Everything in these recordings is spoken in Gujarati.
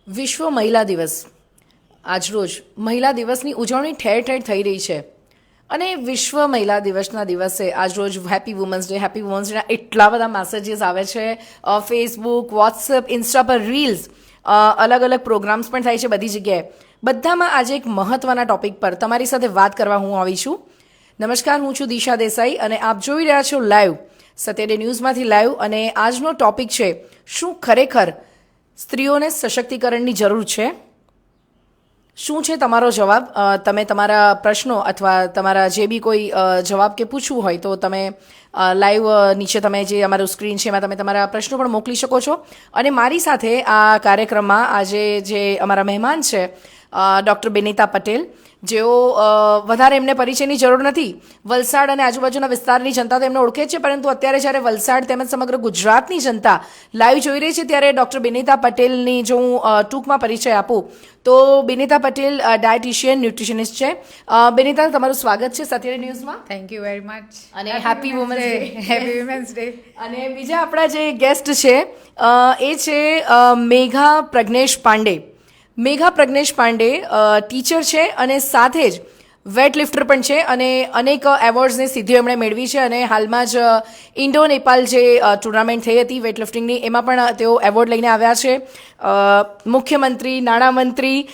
વિશ્વ મહિલા દિવસ આજરોજ મહિલા દિવસની ઉજવણી ઠેર ઠેર થઈ રહી છે અને વિશ્વ મહિલા દિવસના દિવસે આજરોજ હેપી વુમન્સ ડેના એટલા બધા મેસેજીસ આવે છે ફેસબુક વોટ્સએપ ઇન્સ્ટા પર રીલ્સ અલગ અલગ પ્રોગ્રામ્સ પણ થાય છે બધી જગ્યાએ બધામાં આજે એક મહત્ત્વના ટોપિક પર તમારી સાથે વાત કરવા હું આવી છું નમસ્કાર હું છું દિશા દેસાઈ અને આપ જોઈ રહ્યા છો લાઈવ સત્યડે ન્યૂઝમાંથી લાઈવ અને આજનો ટોપિક છે શું ખરેખર સ્ત્રીઓને સશક્તિકરણની જરૂર છે શું છે તમારો જવાબ તમે તમારા પ્રશ્નો અથવા તમારા જે બી કોઈ જવાબ કે પૂછવું હોય તો તમે લાઈવ નીચે તમે જે અમારું સ્ક્રીન છે એમાં તમે તમારા પ્રશ્નો પણ મોકલી શકો છો અને મારી સાથે આ કાર્યક્રમમાં આજે જે અમારા મહેમાન છે ડૉક્ટર બેનિતા પટેલ જેઓ વધારે એમને પરિચયની જરૂર નથી વલસાડ અને આજુબાજુના વિસ્તારની જનતા તો એમને ઓળખે છે પરંતુ અત્યારે જ્યારે વલસાડ તેમજ સમગ્ર ગુજરાતની જનતા લાઈવ જોઈ રહી છે ત્યારે ડૉક્ટર બેનિતા પટેલની જો હું ટૂંકમાં પરિચય આપું તો બેનિતા પટેલ ડાયટિશિયન ન્યુટ્રિશનિસ્ટ છે બેનિતા તમારું સ્વાગત છે સત્યડે ન્યૂઝમાં થેન્ક યુ વેરી મચ અને happy women's day happy women's day અને બીજા આપણા જે ગેસ્ટ છે એ છે મેઘા પ્રજ્ઞેશ પાંડે મેઘા પ્રજ્ઞેશ પાંડે ટીચર છે અને સાથે જ વેટ લિફ્ટર પણ છે અને અનેક એવોર્ડ્સની સિદ્ધિઓ એમણે મેળવી છે અને હાલમાં જ ઇન્ડો નેપાલ જે ટુર્નામેન્ટ થઈ હતી વેટ લિફ્ટિંગની એમાં પણ તેઓ એવોર્ડ લઈને આવ્યા છે મુખ્યમંત્રી નાણામંત્રી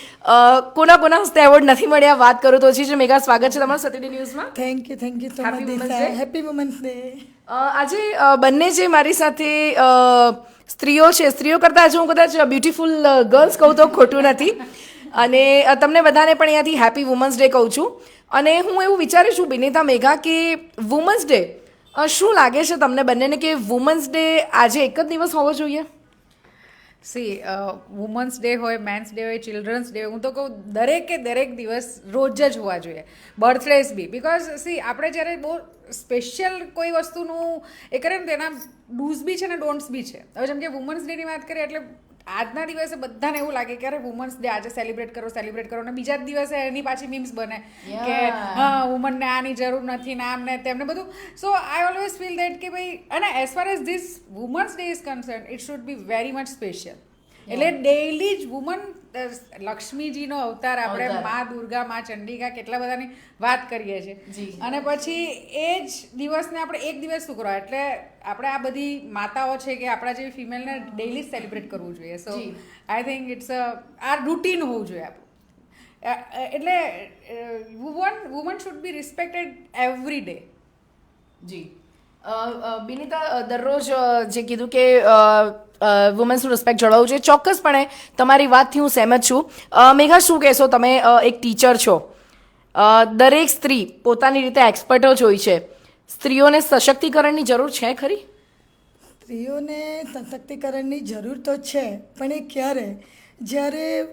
કોના હસ્તે એવોર્ડ નથી મળ્યા વાત કરું તો છે મેઘા સ્વાગત છે તમારું સત્યડે ન્યૂઝમાં thank you so Happy much Women's Disha Day. Happy women's day આજે બંને જે મારી સાથે સ્ત્રીઓ છે સ્ત્રીઓ કરતાં આજે હું કદાચ બ્યુટીફુલ ગર્લ્સ કહું તો ખોટું નથી અને તમને બધાને પણ અહીંયાથી હેપી વુમન્સ ડે કહું છું અને હું એવું વિચારું છું બેનિતા મેઘા કે વુમન્સ ડે શું લાગે છે તમને બંનેને કે વુમન્સ ડે આજે એક જ દિવસ હોવો જોઈએ સી વુમન્સ ડે હોય મેન્સ ડે હોય ચિલ્ડ્રન્સ ડે હું તો કહું દરેક દિવસ રોજ જ હોવા જોઈએ બર્થડેઝ બી બિકોઝ સી આપણે જ્યારે બહુ સ્પેશિયલ કોઈ વસ્તુનું એ કરે ને તેના ડૂઝ બી છે ને ડોન્ટ્સ બી છે હવે જેમ કે વુમન્સ ડેની વાત કરીએ એટલે આજના દિવસે બધાને એવું લાગે કે અરે વુમન્સ ડે આજે સેલિબ્રેટ કરો અને બીજા જ દિવસે એની પાછી મીમ્સ બને કે હા વુમનને આની જરૂર નથી ને આમ ને તેમને બધું સો આઈ ઓલવેઝ ફીલ દેટ કે ભાઈ અને as far as this women's day is concern it should be very much special એટલે ડેઈલી જ વુમન લક્ષ્મીજીનો અવતાર આપણે મા દુર્ગા મા ચંડિકા કેટલા બધાની વાત કરીએ છીએ અને પછી એ જ દિવસને આપણે એક દિવસ શું કરવા એટલે આપણે આ બધી માતાઓ છે કે આપણા જેવી ફિમેલને ડેઈલી સેલિબ્રેટ કરવું જોઈએ સો આઈ થિંક ઇટ્સ આ રૂટીન હોવું જોઈએ આપણું એટલે woman should be respected every day જી બિનિતા દરરોજ જે કીધું કે વુમન્સનું રિસ્પેક્ટ જળવાવું છે ચોક્કસપણે તમારી વાતથી હું સહેમત છું મેઘા શું કહેશો તમે એક ટીચર છો દરેક સ્ત્રી પોતાની રીતે એક્સપર્ટો જ હોય છે સ્ત્રીઓને સશક્તિકરણની જરૂર છે ખરી સ્ત્રીઓને સશક્તિકરણની જરૂર તો છે પણ એ ક્યારે જ્યારે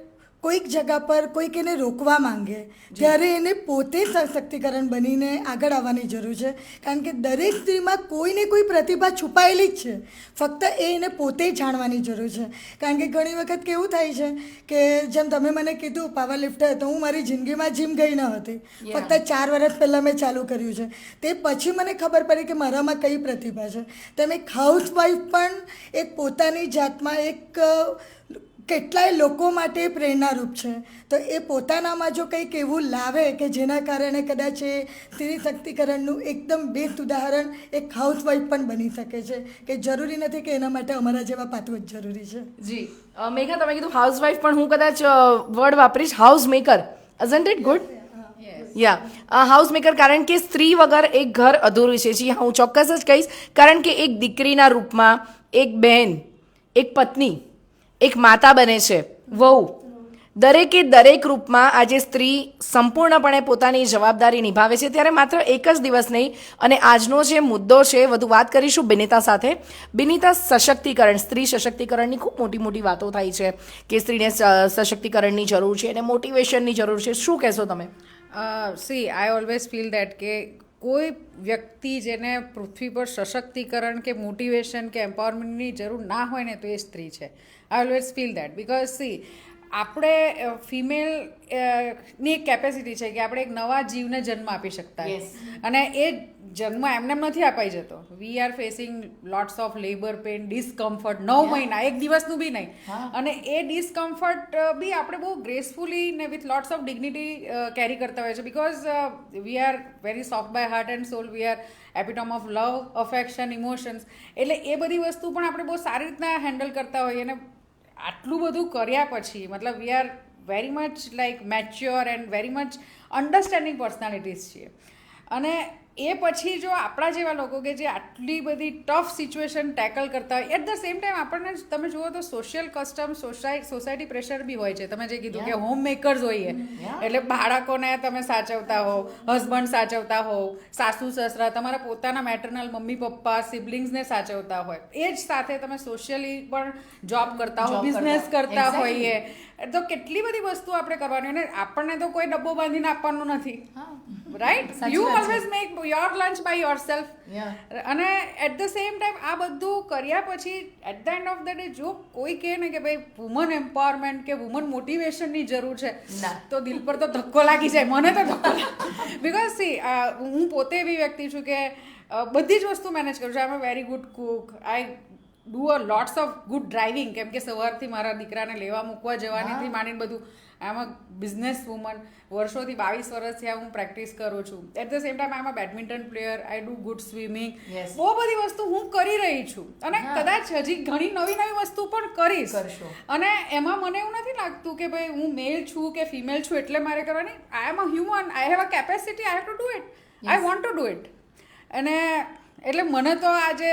કોઈક જગા પર કોઈક એને રોકવા માંગે ત્યારે એને પોતે સશક્તિકરણ બનીને આગળ આવવાની જરૂર છે કારણ કે દરેક સ્ત્રીમાં કોઈ ને કોઈ પ્રતિભા છુપાયેલી જ છે ફક્ત એ એને પોતે જાણવાની જરૂર છે કારણ કે ઘણી વખત કેવું થાય છે કે જેમ તમે મને કીધું પાવર લિફ્ટર તો હું મારી જિંદગીમાં જીમ ગઈ ન હતી ફક્ત 4 વર્ષ પહેલાં મેં ચાલુ કર્યું છે તે પછી મને ખબર પડી કે મારામાં કઈ પ્રતિભા છે તેમ એક હાઉસવાઈફ પણ એક પોતાની જાતમાં એક કેટલાય લોકો માટે પ્રેરણારૂપ છે તો એ પોતાનામાં જો કંઈક એવું લાવે કે જેના કારણે કદાચ એ સ્ત્રી શક્તિકરણનું એકદમ બેસ્ટ ઉદાહરણ એક હાઉસવાઈફ પણ બની શકે છે કે જરૂરી નથી કે એના માટે અમારા જેવા પાત્રો જ જરૂરી છે જી મેઘા તમે કીધું હાઉસવાઈફ પણ હું કદાચ વર્ડ વાપરીશ house maker isn't it good house maker કારણ કે સ્ત્રી વગર એક ઘર અધૂરું છે જી હું ચોક્કસ જ કહીશ કારણ કે એક દીકરીના રૂપમાં એક બહેન એક પત્ની એક માતા બને છે વહુ દરેક રૂપમાં આજે સ્ત્રી સંપૂર્ણપણે પોતાની જવાબદારી નિભાવે છે ત્યારે માત્ર એક જ દિવસ નહીં અને આજનો જે મુદ્દો છે વધુ વાત કરીશું બિનિતા સાથે બિનિતા સશક્તિકરણ સ્ત્રી સશક્તિકરણની ખૂબ મોટી વાતો થાય છે કે સ્ત્રીને સશક્તિકરણની જરૂર છે અને મોટિવેશનની જરૂર છે શું કહેશો તમે C I always feel that કે કોઈ વ્યક્તિ જેને પૃથ્વી પર સશક્તિકરણ કે મોટિવેશન કે એમ્પાવરમેન્ટની જરૂર ના હોય ને તો એ સ્ત્રી છે I always feel that because she આપણે ફિમેલ ની એક કેપેસિટી છે કે આપણે એક નવા જીવને જન્મ આપી શકતા Yes. અને એ જન્મ એમને એમ નથી અપાઈ જતો. We are facing lots of labour pain, discomfort, 9 મહિના, એક દિવસનું બી નહીં. અને એ ડિસ્કમ્ફર્ટ બી આપણે બહુ ગ્રેસફુલી ને with lots of dignity carry કરતા હોય છે, because we are very soft by heart and soul, we are epitome of love, affection, emotions. એટલે એ બધી વસ્તુ પણ આપણે બહુ સારી રીતના હેન્ડલ કરતા હોઈએ. અને આટલું બધું કર્યા પછી મતલબ વી are very much like mature and very much understanding personalities છીએ. અને એ પછી જો આપણા જેવા લોકો કે જે આટલી બધી ટફ સિચ્યુએશન ટેકલ કરતા હોય, એટ ધ સેમ ટાઈમ આપણને તમે જુઓ તો સોશિયલ કસ્ટમ, સોસાયટી પ્રેશર બી હોય છે. તમે જે કીધું કે હોમ મેકર્સ હોઈએ, એટલે બાળકોને તમે સાચવતા હો, હસબન્ડ સાચવતા હો, સાસુ સસરા, તમારા પોતાના મેટરનલ મમ્મી પપ્પા, સિબ્લિંગ્સને સાચવતા હોય, એ જ સાથે તમે સોશિયલી પણ જોબ કરતા હો, બિઝનેસ કરતા હોઈએ, તો કેટલી બધી વસ્તુ આપણે કરવાની. અને આપણને તો કોઈ ડબ્બો બાંધીને આપવાનું નથી, right? You always make your lunch by yourself. અને એટ ધ સેમ ટાઈમ આ બધું કર્યા પછી at the end of the day જો કોઈ કહે ને કે ભાઈ વુમન એમ્પાવરમેન્ટ કે વુમન મોટિવેશનની જરૂર છે, તો દિલ પર તો ધક્કો લાગી જાય. મને તો ધક્કો લાગે, બિકોઝ સી હું પોતે એવી વ્યક્તિ છું કે બધી જ વસ્તુ મેનેજ કરું છું. I am a very good cook, I do a lots of good driving, કેમ કે સવારથી મારા દીકરાને લેવા મૂકવા જવાનીથી માંડીને બધું. આઈ એમ અ બિઝનેસ વુમન, વર્ષોથી 22 વર્ષથી હું પ્રેક્ટિસ કરું છું. At the same time I am a badminton player, I do good swimming. બહુ બધી વસ્તુ હું કરી રહી છું અને કદાચ હજી ઘણી નવી નવી વસ્તુ પણ કરીશ. અને એમાં મને એવું નથી લાગતું કે ભાઈ હું મેલ છું કે ફિમેલ છું એટલે મારે કરવાની. I am a human, I have a capacity, I have to do it, I want to do it. અને એટલે મને તો આજે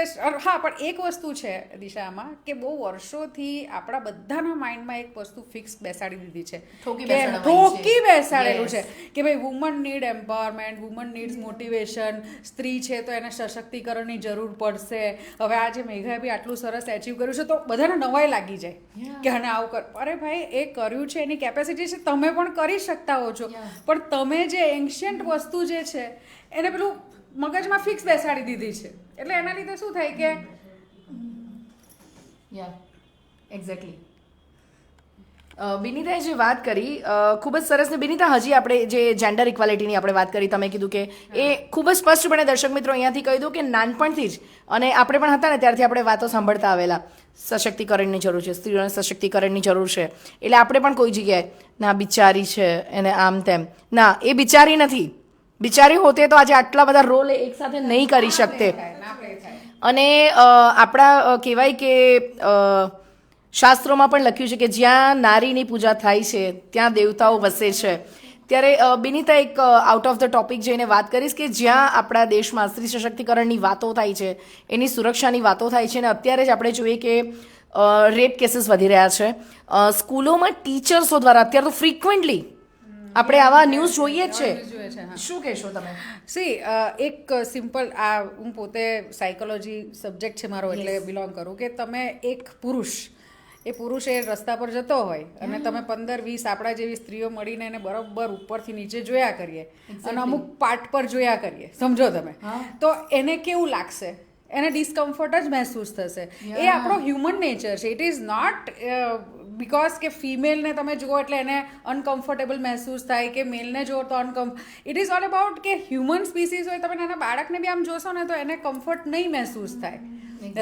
હા, પણ એક વસ્તુ છે દિશામાં કે બહુ વર્ષોથી આપણા બધાના માઇન્ડમાં એક વસ્તુ ફિક્સ બેસાડી દીધી છે, ઠોકી બેસાડેલું છે કે ભાઈ woman need empowerment, woman needs motivation, સ્ત્રી છે તો એને સશક્તિકરણની જરૂર પડશે. હવે આજે મેઘાએ બી આટલું સરસ એચીવ કર્યું છે તો બધાને નવાઈ લાગી જાય કે અને આવું કર. અરે ભાઈ, એ કર્યું છે, એની કેપેસિટી છે, તમે પણ કરી શકતા હો છો. પણ તમે જે એન્શિયન્ટ વસ્તુ જે છે એને પેલું મગજમાં ફિક્સ બેસાડી દીધી છે. એટલે એના લીધે શું થાય કે એક્ઝેક્ટલી. બિનિતાએ જે વાત કરી ખૂબ જ સરસ. ને બિનિતા, હજી આપણે જે જેન્ડર ઇક્વાલિટીની આપણે વાત કરી, તમે કીધું કે એ ખૂબ જ સ્પષ્ટપણે દર્શક મિત્રો અહીંયાથી કહી દઉં કે નાનપણથી જ, અને આપણે પણ હતા ને ત્યારથી આપણે વાતો સાંભળતા આવેલા, સશક્તિકરણની જરૂર છે, સ્ત્રીઓને સશક્તિકરણની જરૂર છે. એટલે આપણે પણ કોઈ જગ્યાએ ના બિચારી છે એને આમ તેમ, ના એ બિચારી નથી. બિચારી હોતે તો આજે આટલા બધા રોલ એક સાથે નહીં કરી શકતે. અને આપણા કહેવાય કે શાસ્ત્રોમાં પણ લખ્યું છે કે જ્યાં નારીની પૂજા થાય છે ત્યાં દેવતાઓ વસે છે. ત્યારે બિનિતા, એક આઉટ ઓફ ધ ટોપિક જઈને વાત કરીશ કે જ્યાં આપણા દેશમાં સ્ત્રી સશક્તિકરણની વાતો થાય છે, એની સુરક્ષાની વાતો થાય છે, અને અત્યારે જ આપણે જોઈએ કે રેપ કેસીસ વધી રહ્યા છે સ્કૂલોમાં ટીચર્સો દ્વારા. અત્યારે તો ફ્રિકવન્ટલી આપણે આવા ન્યૂઝ જોઈએ જ છે. શું કહેશો તમે? સી, એક સિમ્પલ, આ હું પોતે સાયકોલોજી સબ્જેક્ટ છે મારો એટલે બિલોંગ કરું, કે તમે એક પુરુષ એ રસ્તા પર જતો હોય અને તમે 15-20 આપણા જેવી સ્ત્રીઓ મળીને એને બરોબર ઉપરથી નીચે જોયા કરીએ અને અમુક પાર્ટ પર જોયા કરીએ, સમજો તમે, તો એને કેવું લાગશે? એને ડિસ્કમ્ફર્ટ જ મહેસૂસ થશે. એ આપણો હ્યુમન નેચર છે. ઇટ ઇઝ નોટ બિકોઝ કે ફિમેલને તમે જુઓ એટલે એને અનકમ્ફર્ટેબલ મહેસૂસ થાય, કે મેલને જુઓ તો ઇટ ઇઝ ઓલ અબાઉટ કે હ્યુમન સ્પીસીસ હોય, તમે નાના બાળકને બી આમ જોશો ને તો એને કમ્ફર્ટ નહીં મહેસૂસ થાય,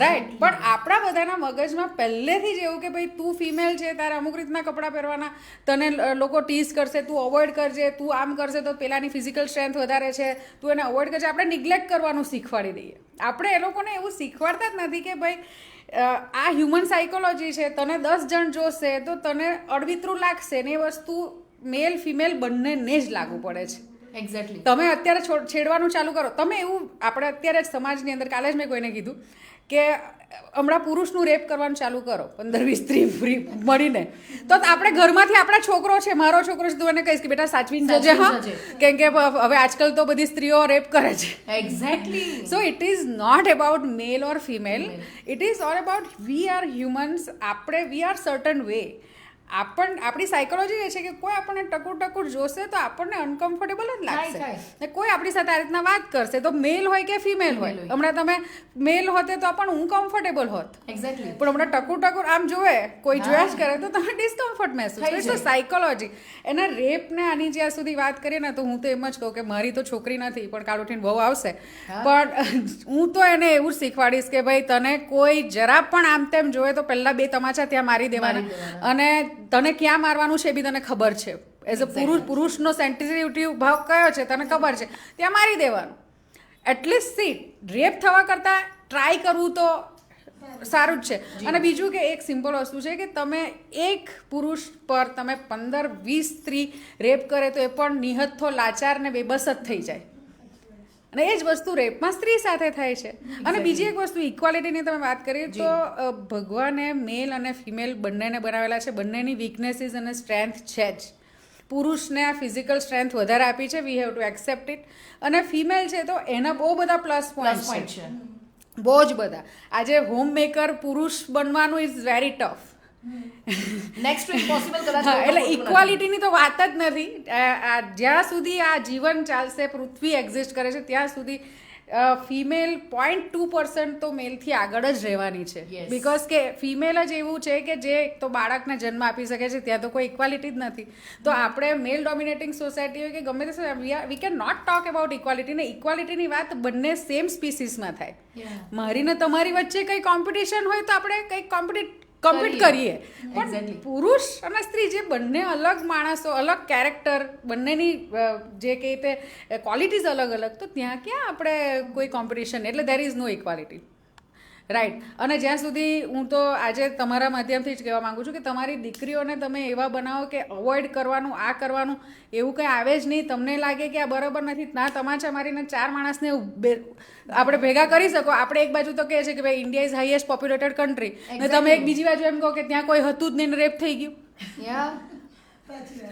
રાઈટ? પણ આપણા બધાના મગજમાં પહેલેથી જ એવું કે ભાઈ તું ફિમેલ છે, તારે અમુક રીતના કપડાં પહેરવાના, તને લોકો ટીઝ કરશે, તું અવોઇડ કરજે, તું આમ કરશે તો પેલાની ફિઝિકલ સ્ટ્રેન્થ વધારે છે, તું એને અવોઇડ કરજે. આપણે નિગ્લેક્ટ કરવાનું શીખવાડી દઈએ. આપણે એ લોકોને એવું શીખવાડતા જ નથી કે ભાઈ આ હ્યુમન સાયકોલોજી છે, તને 10 જણ જોશે તો તને અડવિતરું લાગશે ને એ વસ્તુ મેલ ફિમેલ બંનેને જ લાગુ પડે છે. એક્ઝેક્ટલી. તમે અત્યારે છેડવાનું ચાલુ કરો, તમે એવું, આપણે અત્યારે જ સમાજની અંદર, કાલે જ મેં કોઈને કીધું કે હમણાં પુરુષનું રેપ કરવાનું ચાલુ કરો 15-20 સ્ત્રી ફ્રી મળીને, તો આપણે ઘરમાંથી આપણા છોકરો છે, મારો છોકરો છે, તું એને કહીશ કે બેટા સાચવીને જજે, હા, કેમ કે હવે આજકાલ તો બધી સ્ત્રીઓ રેપ કરે છે. Exactly. So it is not about male or female, it is all about we are humans. આપણે વી આર સર્ટન વે. આપણી સાયકોલોજી એ છે કે કોઈ આપણને ટકુર જોશે તો આપણને અનકમ્ફર્ટેબલ જ લાગશે ને કોઈ આપણી સાથે આ રીતના વાત કરશે તો મેલ હોય કે ફિમેલ હોય હમણાં તમે મેલ હોતે તો પણ હું કમ્ફર્ટેબલ હોત એક્ઝેક્ટલી પણ હમણાં ટકુર આમ જોવે કોઈ જોયા જ કરે તો તમે ડિસ્કમ્ફર્ટ મહેસૂસ કરો તો સાયકોલોજી એના રેપને આની જ્યાં સુધી વાત કરીએ ને તો હું તો એમ જ કહું કે મારી તો છોકરી નથી પણ કાલ ઉઠીને બહુ આવશે પણ હું તો એને એવું શીખવાડીશ કે ભાઈ તને કોઈ જરા પણ આમ તેમ જોવે તો પહેલા 2 તમાચા ત્યાં મારી દેવાના અને તને ક્યાં મારવાનું છે એ બી તને ખબર છે એઝ અ પુરુષનો સેન્સિટિવ ભાવ કયો છે તને ખબર છે ત્યાં મારી દેવાનું એટલીસ્ટ સી રેપ થવા કરતાં ટ્રાય કરવું તો સારું જ છે અને બીજું કે એક સિમ્પલ વસ્તુ છે કે તમે એક પુરુષ પર તમે 15-20 સ્ત્રી રેપ કરે તો એ પણ નિહત્થો લાચાર ને બેબસ જ થઈ જાય અને એ જ વસ્તુ રેપમાં સ્ત્રી સાથે થાય છે અને બીજી એક વસ્તુ ઇક્વાલિટીની તમે વાત કરીએ તો ભગવાને મેલ અને ફિમેલ બંનેને બનાવેલા છે બંનેની વીકનેસીસ અને સ્ટ્રેન્થ છે જ પુરુષને આ ફિઝિકલ સ્ટ્રેન્થ વધારે આપી છે we have to accept it અને ફિમેલ છે તો એના બહુ બધા પ્લસ પોઈન્ટ છે બહુ જ બધા આજે હોમ મેકર પુરુષ બનવાનું is very tough next week possible કદાચ એટલે ઇક્વાલિટીની તો વાત જ નથી જ્યાં સુધી આ જીવન ચાલશે પૃથ્વી એક્ઝિસ્ટ કરે છે ત્યાં સુધી ફિમેલ 0.2% તો મેલથી આગળ જ રહેવાની છે બિકોઝ કે ફિમેલ જ એવું છે કે જે તો બાળકને જન્મ આપી શકે છે ત્યાં તો કોઈ ઇક્વાલિટી જ નથી તો આપણે મેલ ડોમિનેટિંગ સોસાયટી હોય કે ગમે તે we can not talk about equality ને ઇક્વાલિટીની વાત બંને સેમ સ્પીસીસમાં થાય મારી ને તમારી વચ્ચે કંઈ કોમ્પિટિશન હોય તો આપણે કંઈક કમ્પીટ કરીએ પણ પુરુષ અને સ્ત્રી જે બંને અલગ માણસો અલગ કેરેક્ટર બંનેની જે કહે તે ક્વોલિટીઝ અલગ તો ત્યાં ક્યાં આપણે કોઈ કોમ્પિટિશન એટલે there is no equality right અને જ્યાં સુધી હું તો આજે તમારા માધ્યમથી જ કહેવા માંગુ છું કે તમારી દીકરીઓને તમે એવા બનાવો કે અવોઇડ કરવાનું આ કરવાનું એવું કંઈ આવે જ નહીં તમને લાગે કે આ બરાબર નથી ના તમાચા મારીને 4 માણસને આપણે ભેગા કરી શકો આપણે એક બાજુ તો કહે છે કે ભાઈ India is highest populated country અને તમે એક બીજી બાજુ એમ કહો કે ત્યાં કોઈ હતું જ નહીં રેપ થઈ ગયું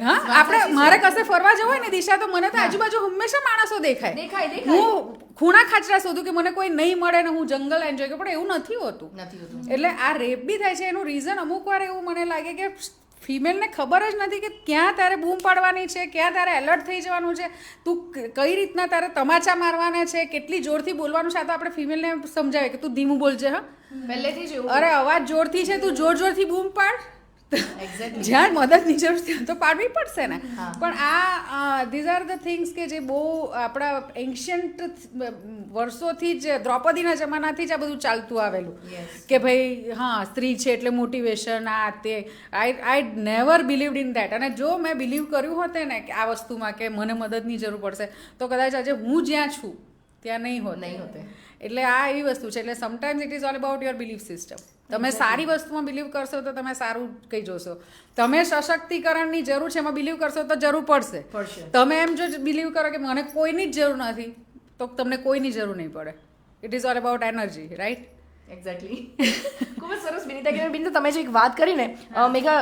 હા આપણે મારે કશે ફરવા જવું હોય ને દિશા તો મને તો આજુબાજુ હંમેશા માણસો દેખાય હું ખૂણા ખાચરા શોધું કે મને કોઈ નહીં મળે ને હું જંગલ એન્જોય કરું પણ એવું નથી હોતું એટલે આ રેપ બી થાય છે એનું રીઝન અમુક વાર એવું મને લાગે કે ફિમેલને ખબર જ નથી કે ક્યાં તારે બૂમ પાડવાની છે ક્યાં તારે એલર્ટ થઈ જવાનું છે તું કઈ રીતના તારે તમાચા મારવાના છે કેટલી જોરથી બોલવાનું છે આ તો આપણે ફિમેલને સમજાવે કે તું ધીમું બોલજે હા પહેલેથી જ અરે અવાજ જોરથી છે તું જોરથી બૂમ પાડ જ્યાં મદદની જરૂર ત્યાં તો પાડવી પડશે ને પણ આ ધીઝ આર ધ થિંગ્સ કે જે બહુ આપણા એન્શિયન્ટ વર્ષોથી જ દ્રૌપદીના જમાનાથી જ આ બધું ચાલતું આવેલું કે ભાઈ હા સ્ત્રી છે એટલે મોટિવેશન આ તે I never believed in that અને જો મેં બિલીવ કર્યું હોતે ને કે આ વસ્તુમાં કે મને મદદની જરૂર પડશે તો કદાચ આજે હું જ્યાં છું ત્યાં નહીં હોતે એટલે આ એવી વસ્તુ છે એટલે sometimes it is all about your belief system તમે સારી વસ્તુમાં બિલીવ કરશો તો તમે સારું કંઈ જોશો તમે સશક્તિકરણની જરૂર છે એમાં બિલીવ કરશો તો જરૂર પડશે તમે એમ જો બિલીવ કરો કે મને કોઈની જ જરૂર નથી તો તમને કોઈની જરૂર નહીં પડે it is all about energy right exactly ખૂબ જ સરસ બિનિતા તમે જે એક વાત કરી ને મેગા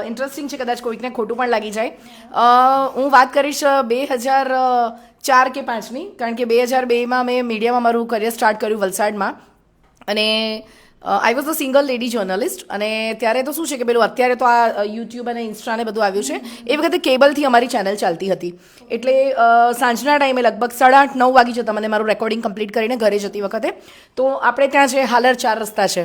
ઇન્ટરેસ્ટિંગ છે કદાચ કોઈકને ખોટું પણ લાગી જાય હું વાત કરીશ 2004 કે 5ની કારણ કે 2002માં મેં મીડિયામાં મારું કરિયર સ્ટાર્ટ કર્યું વલસાડમાં અને I was a single lady journalist અને ત્યારે તો શું છે કે પેલું અત્યારે તો આ યુટ્યુબ અને ઇન્સ્ટાને બધું આવ્યું છે એ વખતે કેબલથી અમારી ચેનલ ચાલતી હતી એટલે સાંજના ટાઈમે લગભગ 8:30-9 વાગી જતા મને મારું રેકોર્ડિંગ કમ્પ્લીટ કરીને ઘરે જતી વખતે તો આપણે ત્યાં જે હાલર 4 રસ્તા છે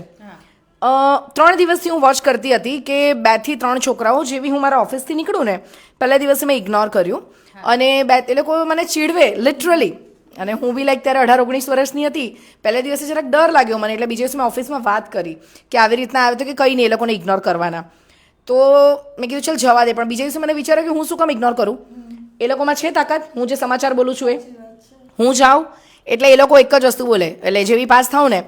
3 દિવસથી હું વોચ કરતી હતી કે 2 થી 3 છોકરાઓ જેવી હું મારા ઓફિસથી નીકળું ને પહેલા દિવસે મેં ઇગ્નોર કર્યું અને એ લોકો મને ચીડવે લિટરલી અને હું બી લાઈક ત્યારે 18-19 વર્ષની હતી પહેલા દિવસે જરાક ડર લાગ્યો મને એટલે બીજા દિવસે મેં ઓફિસમાં વાત કરી કે આવી રીતના આવે તો કે કંઈ નહીં એ લોકોને ઇગ્નોર કરવાના તો મેં કીધું ચાલ જવા દે પણ બીજા દિવસે મને વિચાર્યું કે હું શું કામ ઇગ્નોર કરું એ લોકોમાં છે તાકાત હું જે સમાચાર બોલું છું એ હું જાઉં એટલે એ લોકો એક જ વસ્તુ બોલે એટલે જેવી પાસ થાઉં ને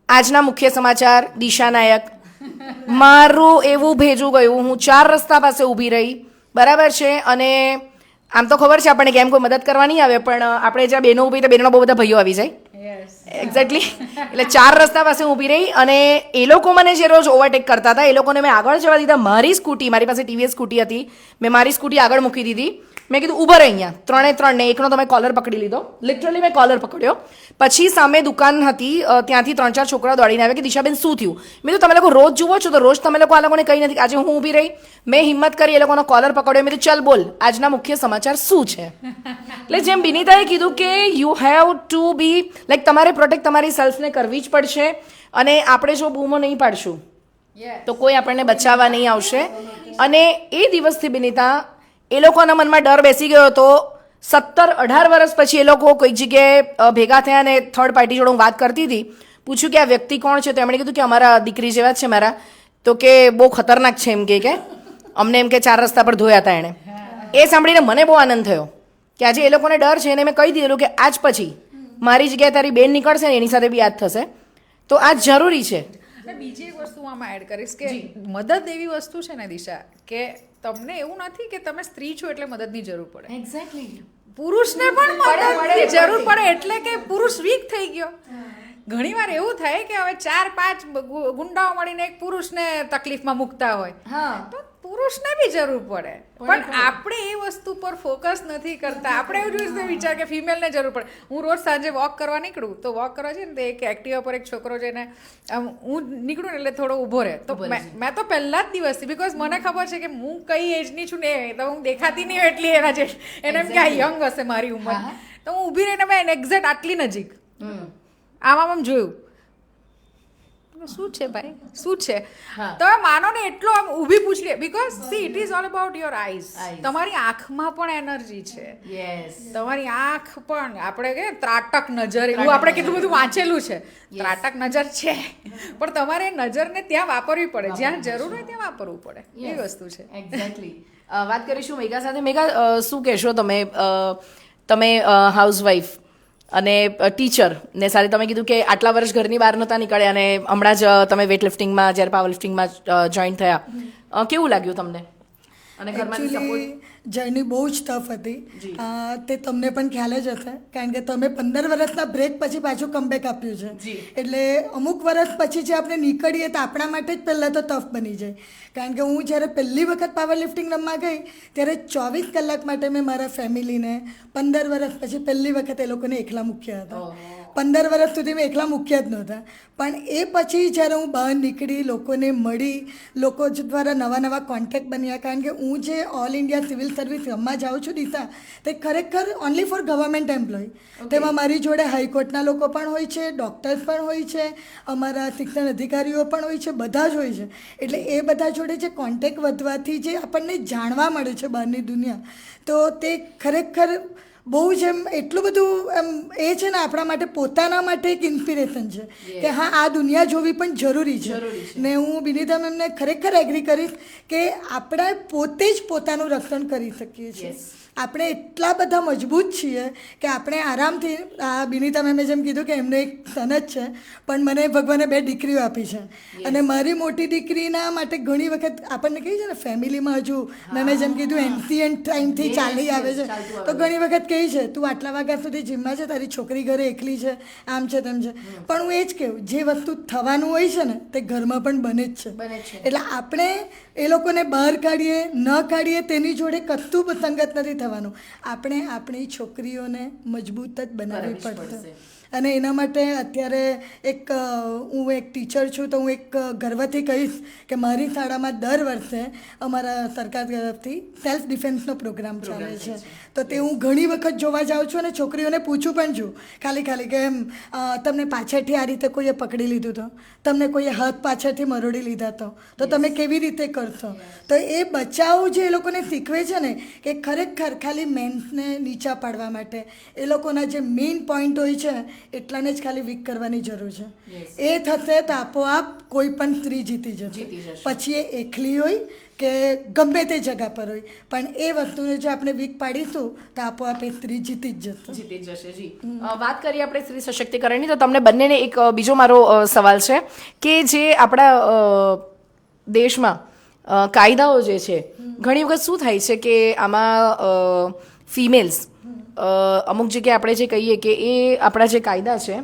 આજના મુખ્ય સમાચાર દિશા નાયક મારું એવું ભેજું ગયું હું 4 રસ્તા પાસે ઊભી રહી બરાબર છે અને આમ તો ખબર છે આપણને કેમ કોઈ મદદ કરવા નહીં આવે પણ આપણે જ્યાં બહેનો ઊભી તો બહેનોના બહુ બધા ભાઈઓ આવી જાય એક્ઝેક્ટલી એટલે 4 રસ્તા પાસે ઊભી રહી અને એ લોકો મને જે રોજ ઓવરટેક કરતા હતા એ લોકોને મેં આગળ જવા દીધા મારી પાસે TVS સ્કૂટી હતી મેં મારી સ્કૂટી આગળ મૂકી દીધી મેં કીધું ઊભા રહે અહીંયા, ત્રણે ત્રણને એકનો તમે કોલર પકડી લીધો, લિટરલી મેં કોલર પકડ્યો. પછી સામે દુકાન હતી, ત્યાંથી 3-4 છોકરા દોડીને આવ્યા કે દિશાબેન શું થયું? મેં કીધું તમે લોકો રોજ જુઓ છો તો રોજ તમે લોકો આ લોકોને કંઈ નથી. આજે હું ઊભી રહી, મેં હિંમત કરી, એ લોકોનો કોલર પકડ્યો. મેં કીધું ચલ બોલ આજના મુખ્ય સમાચાર શું છે. એટલે જેમ વિનીતાએ કીધું કે you have to be like તમારે પ્રોટેક્ટ તમારી સેલ્ફને કરવી જ પડશે. અને આપણે જો બૂમો નહીં પાડશું તો કોઈ આપણને બચાવવા નહીં આવશે. અને એ દિવસથી વિનીતા એ લોકોના મનમાં ડર બેસી ગયો હતો. 17-18 વર્ષ પછી એ લોકો કોઈક જગ્યાએ ભેગા થયા અને થર્ડ પાર્ટી જોડે હું વાત કરતી હતી. પૂછ્યું કે આ વ્યક્તિ કોણ છે? તો એમણે કીધું કે અમારા દીકરી જેવા જ છે મારા. તો કે બહુ ખતરનાક છે એમ કે અમને એમ કે 4 રસ્તા પર ધોયા હતા એણે. એ સાંભળીને મને બહુ આનંદ થયો કે આજે એ લોકોને ડર છે. અને મેં કહી દીધેલું કે આજ પછી મારી જગ્યાએ તારી બેન નીકળશે ને એની સાથે બી યાદ થશે. તો આ જરૂરી છે. બીજી એક વસ્તુ આમાં એડ કરીશ કે મદદ એવી વસ્તુ છે ને દિશા, કે તમને એવું નથી કે તમે સ્ત્રી છો એટલે મદદની જરૂર પડે. એક્ઝેક્ટલી. પુરુષને પણ મદદની જરૂર પડે એટલે કે પુરુષ વીક થઈ ગયો. ઘણીવાર એવું થાય કે હવે 4-5 ગુંડાઓ મળીને એક પુરુષને તકલીફમાં મૂકતા હોય, તો પુરુષને બી જરૂર પડે. પણ આપણે એ વસ્તુ પર ફોકસ નથી કરતા. આપણે એવું જ વિચાર કે ફિમેલને જરૂર પડે. હું રોજ સાંજે વોક કરવા નીકળું તો વોક કરવા છે ને તો એક એક્ટિવા પર એક છોકરો જઈને હું નીકળું ને એટલે થોડો ઊભો રહે. તો મેં તો પહેલા જ દિવસથી, બિકોઝ મને ખબર છે કે હું કઈ એજની છું ને, તો હું દેખાતી નહીં હોય એટલી એના જે એને એમ કે આ યંગ હશે મારી ઉંમર, તો હું ઊભી રહીને મેં એક્ઝેક્ટ આટલી નજીક આમ જોયું શું છે ભાઈ શું છે. તમે માનો ને એટલો આમ ઊભી પૂછડી, because see it is all about your eyes. તમારી આંખમાં પણ એનર્જી છે. તમારી આંખ પણ, આપણે કે ત્રાટક નજર, એવું આપણે કેટલું બધું વાંચેલું છે. ત્રાટક નજર છે, પણ તમારે નજરને ત્યાં વાપરવી પડે, જ્યાં જરૂર હોય ત્યાં વાપરવું પડે. એ વસ્તુ છે. એક્ઝેક્ટલી. વાત કરીશું મેઘા સાથે. મેઘા, શું કહેશો તમે હાઉસવાઈફ અને ટીચર ને સાથે તમે કીધું કે આટલા વર્ષ ઘરની બહાર નહોતા નીકળ્યા અને હમણાં જ તમે વેઇટ લિફ્ટિંગમાં જ્યારે પાવર લિફ્ટિંગમાં જોઈન થયા, કેવું લાગ્યું તમને? અને ઘરમાંથી સપોર્ટ? જર્ની બહુ જ ટફ હતી. તે તમને પણ ખ્યાલ જ હશે, કારણ કે તમે 15 વર્ષના બ્રેક પછી પાછું કમબેક આપ્યું છે. એટલે અમુક વર્ષ પછી જે આપણે નીકળીએ તો આપણા માટે જ પહેલાં તો ટફ બની જાય. કારણ કે હું જ્યારે પહેલી વખત પાવર લિફ્ટિંગ રમવા ગઈ ત્યારે 24 કલાક માટે મેં મારા ફેમિલીને 15 વર્ષ પછી પહેલી વખત એ લોકોને એકલા મૂક્યા હતા. 15 વર્ષ સુધી મેં એકલા મૂક્યા જ નહોતા. પણ એ પછી જ્યારે હું બહાર નીકળી, લોકોને મળી, લોકો દ્વારા નવા કોન્ટેક્ટ બન્યા. કારણ કે હું જે ઓલ ઇન્ડિયા સિવિલ સર્વિસ રમવા જાઉં છું દિશા, તે ખરેખર ઓનલી ફોર ગવર્મેન્ટ એમ્પ્લોય. તેમાં મારી જોડે હાઈકોર્ટના લોકો પણ હોય છે, ડૉક્ટર્સ પણ હોય છે, અમારા શિક્ષણ અધિકારીઓ પણ હોય છે, બધા જ હોય છે. એટલે એ બધા જોડે જે કોન્ટેક્ટ વધવાથી જે આપણને જાણવા મળે છે બહારની દુનિયા, તો તે ખરેખર બહુ જ એમ એટલું બધું એમ એ છે ને આપણા માટે, પોતાના માટે એક ઇન્સ્પિરેશન છે કે હા આ દુનિયા જોવી પણ જરૂરી છે. ને હું વિનીતા મેમને ખરેખર એગ્રી કરીશ કે આપણે પોતે જ પોતાનું રક્ષણ કરી શકીએ છીએ. આપણે એટલા બધા મજબૂત છીએ કે આપણે આરામથી, આ વિનીતા મેમે જેમ કીધું કે એમને એક સન જ છે, પણ મને ભગવાને 2 દીકરીઓ આપી છે. અને મારી મોટી દીકરીના માટે ઘણી વખત આપણને કહે છે ને ફેમિલીમાં હજુ મેમે જેમ કીધું એન્શિયન્ટ ટાઈમથી ચાલી આવે છે, તો ઘણી વખત કહે છે તું આટલા વાગ્યા સુધી જીમમાં છે, તારી છોકરી ઘરે એકલી છે, આમ છે તેમ છે. પણ હું એ જ કહું, જે વસ્તુ થવાનું હોય છે ને તે ઘરમાં પણ બને જ છે. એટલે આપણે એ લોકોને બહાર કાઢીએ ન કાઢીએ તેની જોડે કશું સંગત નથી થવાનું. આપણે આપણી છોકરીઓને મજબૂત જ બનાવવી પડશે. અને એના માટે અત્યારે હું એક ટીચર છું, તો હું એક ગર્વથી કહીશ કે મારી શાળામાં દર વર્ષે અમારા સરકાર તરફથી સેલ્ફ ડિફેન્સનો પ્રોગ્રામ ચાલે છે. તો તે હું ઘણી વખત જોવા જાઉં છું અને છોકરીઓને પૂછું પણ છું ખાલી કે એમ તમને પાછળથી આ રીતે કોઈએ પકડી લીધું તો, તમને કોઈએ હાથ પાછળથી મરોડી લીધા તો તમે કેવી રીતે કરશો? તો એ બચાવ જે એ લોકોને શીખવે છે ને, કે ખરેખર ખાલી મેન્સને નીચા પાડવા માટે એ લોકોના જે મેઇન પોઈન્ટ હોય છે એટલાને જ ખાલી વીક કરવાની જરૂર છે. એ થશે તો આપોઆપ કોઈ પણ સ્ત્રી જીતી જશે. પછી એ એકલી હોય કે ગમે તે જગ્યા પર હોય, પણ એ વસ્તુને જો આપણે વીક પાડીશું તો આપોઆપ એ સ્ત્રી જીતી જ જશે. જી. વાત કરીએ આપણે સ્ત્રી સશક્તિકરણની, તો તમને બંનેને એક બીજો મારો સવાલ છે કે જે આપણા દેશમાં કાયદાઓ જે છે, ઘણી વખત શું થાય છે કે આમાં ફિમેલ્સ અમુક જગ્યાએ આપણે જે કહીએ કે એ આપણા જે કાયદા છે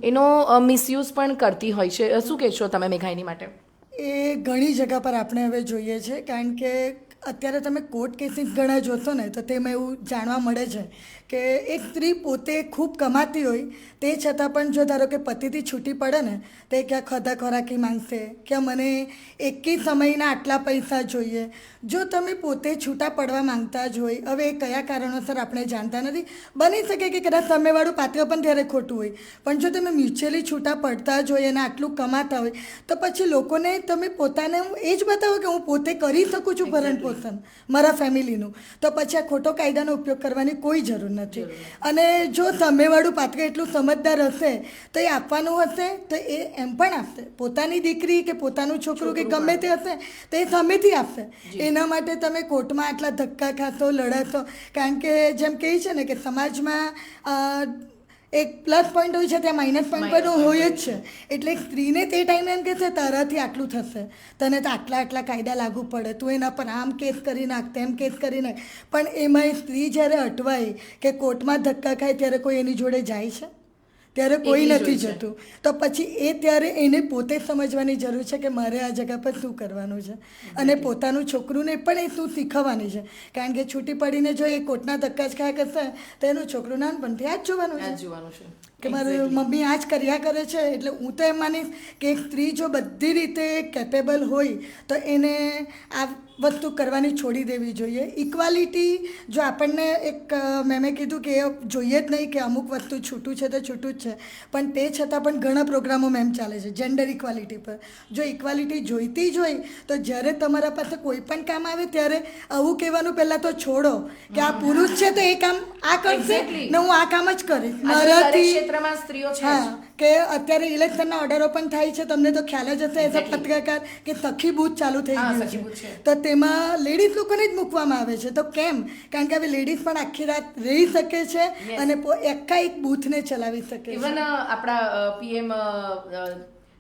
એનો મિસયુઝ પણ કરતી હોય છે. શું કહેશો તમે મેઘા એની માટે? એ ઘણી જગ્યા પર આપણે હવે જોઈએ છે, કારણ કે અત્યારે તમે કોર્ટ કેસીસ ઘણા જોશો ને તો તેમાં એવું જાણવા મળે છે કે એક સ્ત્રી પોતે ખૂબ કમાતી હોય તે છતાં પણ જો ધારો કે પતિથી છૂટી પડે ને તે ક્યાં ખોદા ખોરાકી માંગશે કે મને એકી સમયના આટલા પૈસા જોઈએ. જો તમે પોતે છૂટા પડવા માંગતા જ હોય, હવે એ કયા કારણોસર આપણે જાણતા નથી, બની શકે કે કદાચ સામેવાળું પાત્ર પણ ત્યારે ખોટું હોય, પણ જો તમે મ્યુચ્યુઅલી છૂટા પડતા જ હોય અને આટલું કમાતા હોય તો પછી લોકોને તમે પોતાને એ જ બતાવો કે હું પોતે કરી શકું છું ભરણ પોષણ મારા ફેમિલીનું, તો પછી આ ખોટો કાયદાનો ઉપયોગ કરવાની કોઈ જરૂર નથી. અને જો સામેવાળું પાત્ર એટલું સમજદાર હશે તો એ આપવાનું હશે તો એ એમ પણ આપશે. પોતાની દીકરી કે પોતાનું છોકરું કે ગમે તે હશે તો એ સામેથી આપશે. એના માટે તમે કોર્ટમાં આટલા ધક્કા ખાશો, લડાશો, કારણ કે જેમ કહે છે ને કે સમાજમાં એક પ્લસ પોઈન્ટ હોય છે ત્યાં માઇનસ પોઈન્ટ પણ હોય જ છે. એટલે સ્ત્રીને તે ટાઈમે એમ કે છે તારાથી આટલું થશે, તને તો આટલા કાયદા લાગુ પડે, તું એના પર આમ કેસ કરી નાખ, તેમ કેસ કરી નાખ, પણ એમાં સ્ત્રી જ્યારે અટવાય કે કોર્ટમાં ધક્કા ખાય ત્યારે કોઈ એની જોડે જાય છે? ત્યારે કોઈ નથી જતું. તો પછી એ ત્યારે એને પોતે સમજવાની જરૂર છે કે મારે આ જગ્યા પર શું કરવાનું છે અને પોતાનું છોકરુંને પણ એ શું શીખવવાની છે. કારણ કે છૂટી પડીને જો એ કોર્ટના ધક્કા જ ખાયા કરશે તો એનું છોકરું નાનપણથી આ જ જોવાનું છે કે મારી મમ્મી આ જ કર્યા કરે છે. એટલે હું તો એમ માનીશ કે એક સ્ત્રી જો બધી રીતે કેપેબલ હોય તો એને આ વસ્તુ કરવાની છોડી દેવી જોઈએ. ઇક્વાલિટી જો આપણને એક મેં કીધું કે એ જોઈએ જ નહીં કે અમુક વસ્તુ છૂટું છે તો છૂટું જ છે, પણ તે છતાં પણ ઘણા પ્રોગ્રામો મેમ ચાલે છે જેન્ડર ઇક્વાલિટી પર. જો ઇક્વાલિટી જોઈતી જ હોય તો જ્યારે તમારા પાસે કોઈ પણ કામ આવે ત્યારે આવું કહેવાનું પહેલાં તો છોડો કે આ પુરુષ છે તો એ કામ આ કરશે ને હું આ કામ જ કરીશ મારાથી. હા, કે અત્યારે ઇલેક્શનના ઓર્ડરો પણ થાય છે, તમને તો ખ્યાલ જ હશે એઝ અ પત્રકાર કે સખી બૂથ ચાલુ થઈ ગયું છે. તો તેમાં લેડીઝ લોકોને જ મૂકવામાં આવે છે. તો કેમ? કારણ કે હવે લેડીઝ પણ આખી રાત રહી શકે છે અને એકા એક બૂથને ચલાવી શકે છે. ઇવન આપણા પીએમ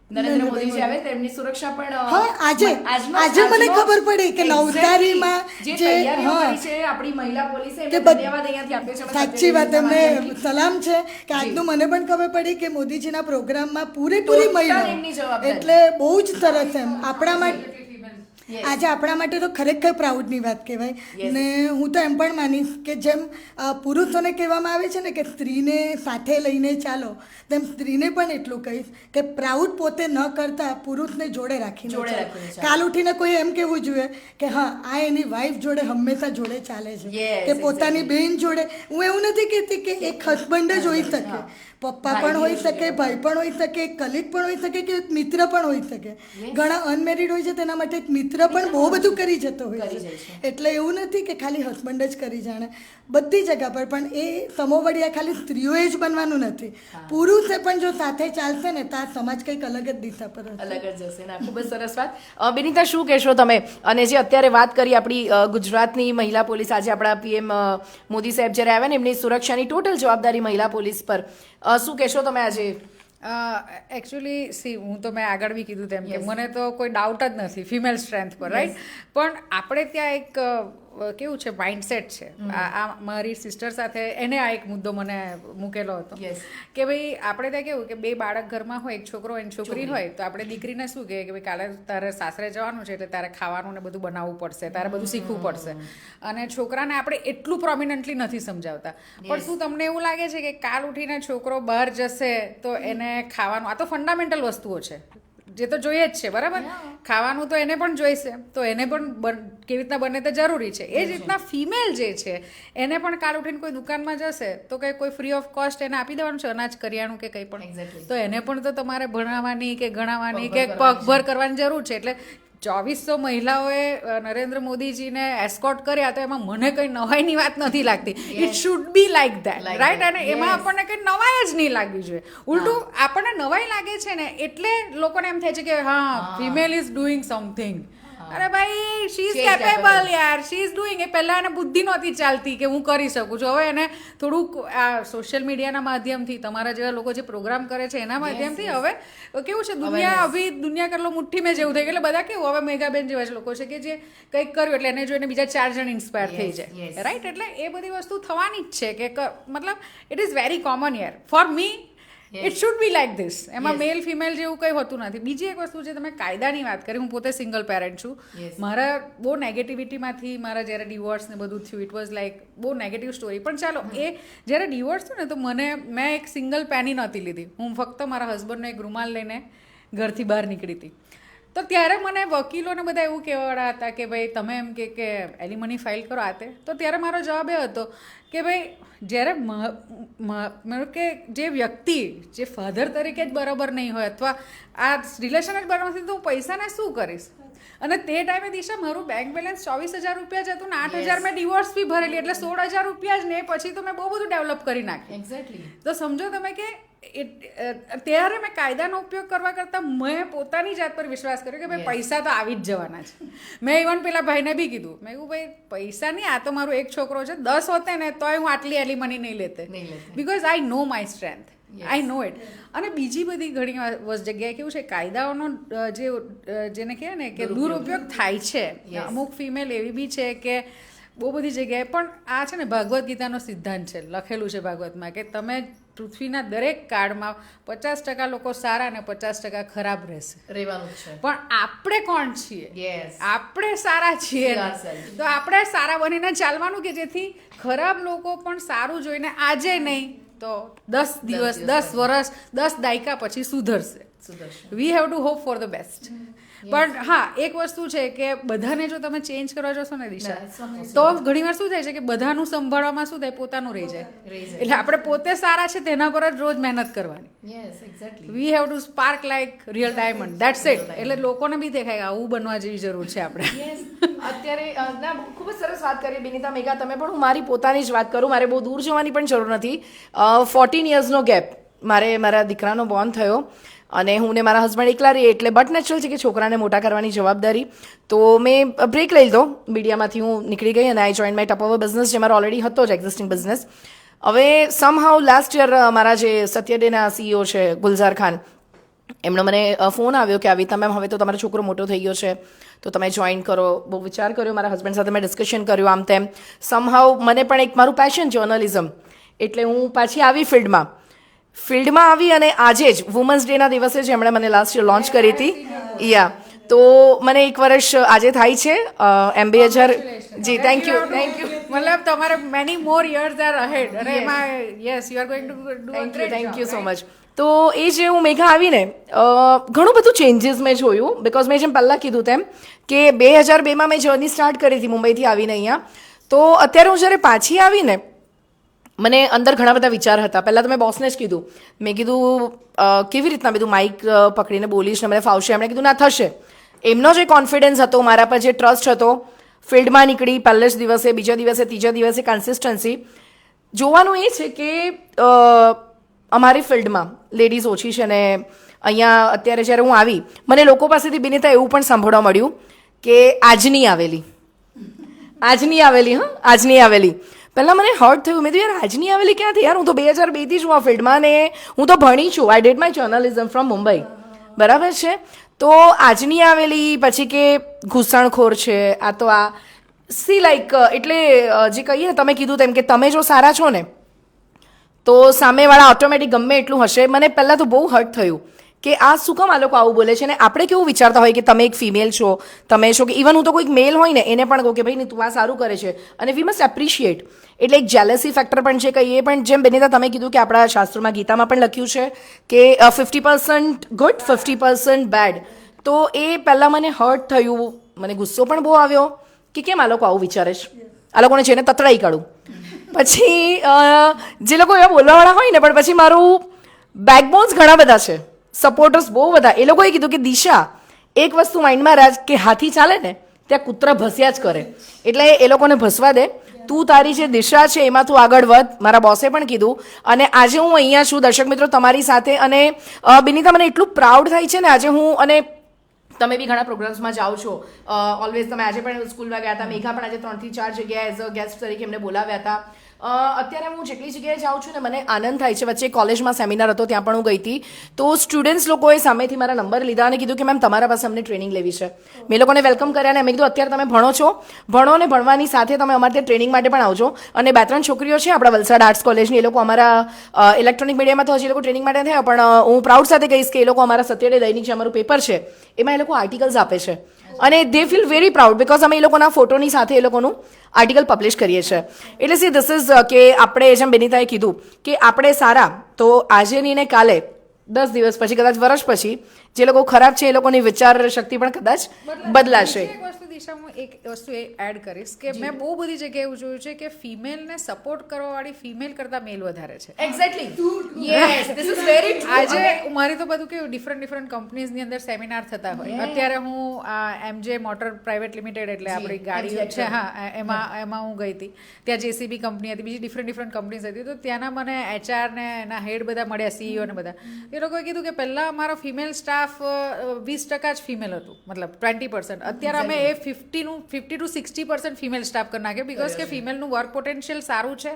નરેન્દ્ર મોદીજી આવે તેમની સુરક્ષા પણ હા, આજે મને ખબર પડી કે નવસારીમાં જે તૈયારીઓ કરી છે આપણી મહિલા પોલીસે, એમને ધન્યવાદ અહીંયાથી આપીએ છીએ. સાચી વાત, એમને સલામ છે કે આજનું મને પણ ખબર પડી કે મોદીજીના પ્રોગ્રામમાં પૂરેપૂરી મહિલાઓ, એટલે બહુ જ સરસ એમ આપણા માટે આજે આપણા માટે તો ખરેખર પ્રાઉડની વાત કહેવાય. ને હું તો એમ પણ માનીશ કે જેમ પુરુષોને કહેવામાં આવે છે ને કે સ્ત્રીને સાથે લઈને ચાલો, તેમ સ્ત્રીને પણ એટલું કહીશ કે પ્રાઉડ પોતે ન કરતા પુરુષને જોડે રાખીને ચાલો. કાલ ઉઠીને કોઈ એમ કહેવું જોઈએ કે હા આ એની વાઈફ જોડે હંમેશા જોડે ચાલે છે કે પોતાની બહેન જોડે. હું એવું નથી કહેતી કે એક હસબન્ડ જ હોઈ શકે, પપ્પા પણ હોઈ શકે, ભાઈ પણ હોઈ શકે, કલીગ પણ હોઈ શકે કે મિત્ર પણ હોઈ શકે. ઘણા અનમેરિડ હોય છે તેના માટે એક મિત્ર પણ બહુ બધું કરી જતો હોય છે. એટલે એવું નથી કે ખાલી હસબન્ડ જ કરી જાણે, બધી જગ્યા પર. પણ એ સમોવડિયા ખાલી સ્ત્રીઓએ જ બનવાનું નથી, પુરુષે પણ જો સાથે ચાલશે ને તો આ સમાજ કંઈક અલગ જ દિશા પર અલગ જ જશે. ના, ખૂબ જ સરસ વાત. બેનિતા, શું કહેશો તમે? અને જે અત્યારે વાત કરી આપણી ગુજરાતની મહિલા પોલીસ, આજે આપણા પીએમ મોદી સાહેબ જ્યારે આવ્યા ને એમની સુરક્ષાની ટોટલ જવાબદારી મહિલા પોલીસ પર, શું કહેશો તમે આજે? એકચ્યુઅલી હું તો મેં આગળ બી કીધું તેમ કે મને તો કોઈ ડાઉટ જ નથી ફિમેલ સ્ટ્રેન્થ પર, રાઈટ. પણ આપણે ત્યાં એક કેવું છે માઇન્ડસેટ છે. આ મારી સિસ્ટર સાથે એને આ એક મુદ્દો મને મૂકેલો હતો કે ભાઈ આપણે ત્યાં કેવું કે બે બાળક ઘરમાં હોય, એક છોકરો અને છોકરી હોય, તો આપણે દીકરીને શું કહે કે ભાઈ કાલે તારે સાસરે જવાનું છે એટલે તારે ખાવાનું ને બધું બનાવવું પડશે, તારે બધું શીખવું પડશે. અને છોકરાને આપણે એટલું પ્રોમિનન્ટલી નથી સમજાવતા. પણ શું તમને એવું લાગે છે કે કાલ ઉઠીને છોકરો બહાર જશે તો એને ખાવાનું, આ તો ફંડામેન્ટલ વસ્તુઓ છે જે તો જોઈએ જ છે, બરાબર? ખાવાનું તો એને પણ જોઈશે, તો એને પણ કેવી રીતના બને તે જરૂરી છે. એ જ રીતના ફિમેલ જે છે એને પણ કાલ ઉઠીને કોઈ દુકાનમાં જશે તો કંઈ કોઈ ફ્રી ઓફ કોસ્ટ એને આપી દેવાનું છે અનાજ, કરિયાણું કે કંઈ પણ, તો એને પણ તો તમારે ભણાવવાની કે ગણાવવાની કે પગભર કરવાની જરૂર છે. એટલે 2400 મહિલાઓએ નરેન્દ્ર મોદીજીને એસ્કોર્ટ કર્યા તો એમાં મને કંઈ નવાઈની વાત નથી લાગતી. It should be like that, right? અને એમાં આપણને કંઈ નવાઈ જ નહીં લાગવી જોઈએ. ઉલટું આપણને નવાઈ લાગે છે ને એટલે લોકોને એમ થાય છે કે હા ફિમેલ ઇઝ ડુઈંગ સમથિંગ. અરે ભાઈ, શી ઇઝ કેપેબલ યાર, શી ઇઝ ડુઈંગ. એ પહેલાં એને બુદ્ધિ નહોતી ચાલતી કે હું કરી શકું છું. હવે એને થોડુંક આ સોશિયલ મીડિયાના માધ્યમથી, તમારા જેવા લોકો જે પ્રોગ્રામ કરે છે એના માધ્યમથી હવે કેવું છે, દુનિયા કરલો મુઠ્ઠી મેં જેવું થઈ ગયું. એટલે બધા કેવું હવે મેઘાબેન જેવા જ લોકો છે કે જે કંઈક કર્યું એટલે એને જોઈને બીજા 4 જણ ઇન્સ્પાયર થઈ જાય, રાઈટ? એટલે એ બધી વસ્તુ થવાની જ છે કે મતલબ ઇટ ઇઝ વેરી કોમન યાર. For me it should be like this. એમાં મેલ ફિમેલ જેવું કંઈ હોતું નથી. બીજી એક વસ્તુ છે, તમે કાયદાની વાત કરી, હું પોતે સિંગલ પેરેન્ટ છું. મારા બહુ નેગેટિવિટીમાંથી મારા જ્યારે ડિવોર્સ ને બધું થયું, ઇટ વોઝ લાઈક બહુ નેગેટિવ સ્ટોરી. પણ ચાલો, એ જ્યારે ડિવોર્સ થયું ને તો મેં એક સિંગલ પેની નહોતી લીધી. હું ફક્ત મારા હસબન્ડનો એક રૂમાલ લઈને ઘરથી બહાર નીકળી હતી. તો ત્યારે મને વકીલોને બધા એવું કહેવાડા હતા કે ભાઈ તમે એમ કે એલિમની ફાઇલ કરો આ તે. તો ત્યારે મારો જવાબ એ હતો કે ભાઈ જ્યારે કે જે વ્યક્તિ જે ફાધર તરીકે જ બરાબર નહીં હોય અથવા આ રિલેશન જ બરાબર નથી તો હું પૈસાને શું કરીશ. અને તે ટાઈમે દિશા મારું બેંક બેલેન્સ 24,000 રૂપિયા જ હતું ને 8,000 મેં ડિવોર્સ ફી ભરેલી, એટલે 16,000 રૂપિયા જ ને. પછી તો મેં બહુ બધું ડેવલપ કરી નાખ્યું. એક્ઝેક્ટલી. તો સમજો તમે કે ત્યારે મેં કાયદાનો ઉપયોગ કરવા કરતાં મેં પોતાની જાત પર વિશ્વાસ કર્યો કે ભાઈ પૈસા તો આવી જ જવાના છે. મેં ઇવન પેલા ભાઈને બી કીધું, મેં કહ્યું ભાઈ પૈસા નહીં, આ તો મારો એક છોકરો છે, 10 હોતે ને તોય હું આટલી એલિમની નહીં લેતે, because I know my strength, I know it. અને બીજી બધી ઘણી જગ્યાએ કેવું છે, કાયદાઓનો જેને કહેવાય ને કે દુરુપયોગ થાય છે. અમુક ફિમેલ એવી બી છે કે બહુ બધી જગ્યાએ. પણ આ છે ને ભાગવદ્ ગીતાનો સિદ્ધાંત છે, લખેલું છે ભાગવતમાં કે તમે પૃથ્વીના દરેક કાળમાં 50% લોકો સારા અને 50% ખરાબ રહેવાનું છે. પણ આપણે કોણ છીએ? આપણે સારા છીએ. તો આપણે સારા બનીને ચાલવાનું કે જેથી ખરાબ લોકો પણ સારું જોઈને આજે નહીં તો 10 દિવસ, 10 વર્ષ, 10 દાયકા પછી સુધરશે. We have to hope for the best. પણ હા, એક વસ્તુ છે કે બધાને જો તમે ચેન્જ કરવા જશો ને દિશા, તો ઘણીવાર શું થાય છે કે બધાનું સંભાળવામાં શું થાય, પોતાનું રહી જાય. એટલે આપણે પોતે સારા છે તેના પર જ રોજ મહેનત કરવાની. We have to spark like real diamond, that's it. એટલે લોકોને બી દેખાય કે આવું બનવા જેવી જરૂર છે આપણે. અત્યારે ખૂબ જ સરસ વાત કરી બિનિતા, મેઘા તમે પણ. હું મારી પોતાની જ વાત કરું, મારે બહુ દૂર જવાની પણ જરૂર નથી. 14 yearsનો ગેપ મારા દીકરાનો બોર્ન થયો અને હું ને મારા હસબન્ડ એકલા રહીએ એટલે બટ નેચરલ છે કે છોકરાને મોટા કરવાની જવાબદારી. તો મેં બ્રેક લઈ લીધો મીડિયામાંથી, હું નીકળી ગઈ અને I join my Tupperware business, જે મારો ઓલરેડી હતો જ એક્ઝિસ્ટિંગ બિઝનેસ. હવે સમહાઉ લાસ્ટ યર મારા જે સત્યડેના CEO છે ગુલઝાર ખાન, એમનો મને ફોન આવ્યો કે આવી તમે હવે તો તમારો છોકરો મોટો થઈ ગયો છે તો તમે જોઈન કરો. બહુ વિચાર કર્યો, મારા હસબન્ડ સાથે મેં ડિસ્કશન કર્યું, આમ તેમ. સમહાઉ મને પણ એક મારું પેશન જર્નલિઝમ, એટલે હું પાછી આવી ફિલ્ડમાં આવી. અને આજે જ વુમન્સ ડેના દિવસે જ એમણે મને લાસ્ટ યર લોન્ચ કરી હતી. તો મને 1 વર્ષ આજે થાય છે. MBA ji, thank you. મતલબ તમારે many more years are ahead. અને એમાં yes you are going to do thank you so much. તો એ જે હું મેઘા આવીને ઘણું બધું ચેન્જીસ મેં જોયું, બિકોઝ મેં જેમ પહેલાં કીધું તેમ કે 2002માં મેં જર્ની સ્ટાર્ટ કરી હતી મુંબઈથી આવીને અહીંયા. તો અત્યારે હું જ્યારે પાછી આવીને મને અંદર ઘણા બધા વિચાર હતા. પહેલાં તો મેં બોસને જ કીધું, મેં કીધું કેવી રીતના બધું માઇક પકડીને બોલીશ ને મને ફાવશે. એમણે કીધું ના થશે. એમનો જે કોન્ફિડન્સ હતો, મારા પર જે ટ્રસ્ટ હતો, ફિલ્ડમાં નીકળી પહેલે જ દિવસે, બીજા દિવસે, ત્રીજા દિવસે કન્સિસ્ટન્સી. જોવાનું એ છે કે અમારી ફિલ્ડમાં લેડીઝ ઓછી છે ને અહીંયા અત્યારે જ્યારે હું આવી મને લોકો પાસેથી બિનિતા એવું પણ સાંભળવા મળ્યું કે આજની આવેલી. પહેલાં મને હર્ટ થયું, મેં તો યાર આજની આવેલી ક્યાંથી યાર, હું તો 2002થી છું આ ફિલ્ડમાં ને હું તો ભણી છું. I did my journalism from Mumbai, બરાબર છે. તો આજની આવેલી, પછી કે ઘૂસણખોર છે આ તો આ સી લાઈક, એટલે જે કહીએ ને તમે કીધું તેમ કે તમે જો સારા છો ને તો સામેવાળા ઓટોમેટિક ગમે એટલું હશે. મને પહેલાં તો બહુ હર્ટ થયું કે આ શું કામ આ લોકો આવું બોલે છે. ને આપણે કેવું વિચારતા હોય કે તમે એક ફિમેલ છો, તમે છો કે ઇવન હું તો કોઈક મેલ હોય ને એને પણ કહું કે ભાઈ નહીં તું આ સારું કરે છે, અને વી મસ્ટ એપ્રિશિએટ. એટલે એક જેલસી ફેક્ટર પણ છે કહીએ. પણ જેમ બિનિતા તમે કીધું કે આપણા શાસ્ત્રોમાં ગીતામાં પણ લખ્યું છે કે 50% ગુડ 50% બેડ. તો એ પહેલાં મને હર્ટ થયું, મને ગુસ્સો પણ બહુ આવ્યો કે કેમ આ લોકો આવું વિચારે છે, આ લોકોને જેને તતડાઈ કાઢું. પછી જે લોકો એવા બોલવાવાળા હોય ને, પણ પછી મારું બેકબોન્સ ઘણા બધા છે, સપોર્ટર્સ બહુ બધા. એ લોકોએ કીધું કે દિશા એક વસ્તુ માઇન્ડમાં રાખ કે હાથી ચાલે ને ત્યાં કૂતરા ભસ્યા જ કરે, એટલે એ લોકોને ભસવા દે. તું તારી જે દિશા છે એમાં તું આગળ વધ. મારા બોસે પણ કીધું. અને આજે હું અહીંયા છું દર્શક મિત્રો તમારી સાથે. અને બિનિતા મને એટલું પ્રાઉડ થાય છે ને આજે હું, અને તમે બી ઘણા પ્રોગ્રામ્સમાં જાઓ છો ઓલવેઝ. તમે આજે પણ સ્કૂલમાં ગયા હતા, મેઘા પણ આજે 3 થી 4 જગ્યાએ એઝ અ ગેસ્ટ તરીકે એમને બોલાવ્યા હતા. અત્યારે હું જેટલી જગ્યાએ જાઉં છું ને મને આનંદ થાય છે. વચ્ચે કોલેજમાં સેમિનાર હતો ત્યાં પણ હું ગઈ હતી. તો સ્ટુડન્ટ્સ લોકોએ સામેથી મારા નંબર લીધા અને કીધું કે મેમ તમારા પાસે અમને ટ્રેનિંગ લેવી છે. મેં લોકોને વેલકમ કર્યા અને મેં કીધું અત્યારે તમે ભણો છો, ભણો ને ભણવાની સાથે તમે અમારે ત્યાં ટ્રેનિંગ માટે પણ આવજો. અને 2-3 છોકરીઓ છે આપણા વલસાડ આર્ટ્સ કોલેજની, એ લોકો અમારા ઇલેક્ટ્રોનિક મીડિયામાં તો હજી એ લોકો ટ્રેનિંગ માટે થયા, પણ હું પ્રાઉડ સાથે કહીશ કે એ લોકો અમારા સત્યડે દૈનિક જે અમારું પેપર છે એમાં એ લોકો આર્ટિકલ્સ આપે છે અને દે ફીલ વેરી પ્રાઉડ બિકોઝ અમે એ લોકોના ફોટોની સાથે એ લોકોનું આર્ટિકલ પબ્લિશ કરીએ છીએ. એટલે સી ધીસ ઇઝ કે આપણે જેમ બેનિતાએ કીધું કે આપણે સારા તો આજે નહીં ને કાલે 10 દિવસ પછી કદાચ વર્ષ પછી જે લોકો ખરાબ છે એ લોકોની વિચાર શક્તિ પણ કદાચ બદલાશે. એક વસ્તુ દિશા હું એક વસ્તુ એ એડ કરીશ કે મેં બહુ બધી જગ્યાએ એવું જોયું છે કે ફિમેલને સપોર્ટ કરવાવાળી ફિમેલ કરતાં મેલ વધારે છે. Exactly yes this is very true. આજે મારી તો બધું કેવું ડિફરન્ટ કંપનીઝની અંદર સેમિનાર થતા હોય. અત્યારે હું એમજે મોટર પ્રાઇવેટ લિમિટેડ એટલે આપણી ગાડીઓ છે, હા, એમાં હું ગઈ હતી. ત્યાં જેસીબી કંપની હતી, બીજી ડિફરન્ટ કંપનીઝ હતી. તો ત્યાંના મને એચઆર ને એના હેડ બધા મળ્યા, સીઈઓ ને બધા. એ લોકોએ કીધું કે પહેલાં અમારો ફિમેલ સ્ટાફ 20% જ ફિમેલ હતું, મતલબ 20%. અત્યારે અમે એ 50 to 60% ફિમેલ સ્ટાફ કરી નાખ્યો બિકોઝ કે ફિમેલનું વર્ક પોટેન્શિયલ સારું છે,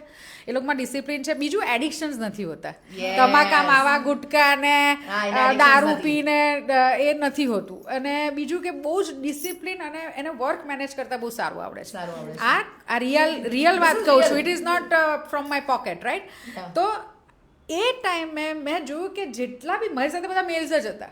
એ લોકોમાં ડિસિપ્લિન છે. બીજું એડિક્શન્સ નથી હોતા, તમાકા માવા ગુટકા ને દારૂ પીને એ નથી હોતું. અને બીજું કે બહુ જ ડિસિપ્લિન અને એને વર્ક મેનેજ કરતા બહુ સારું આવડે છે. આ રિયલ વાત કહું છું, it is not from my pocket, right? તો એ ટાઈમે મેં જોયું કે જેટલા બી મારી સાથે બધા મેલ્સ જ હતા,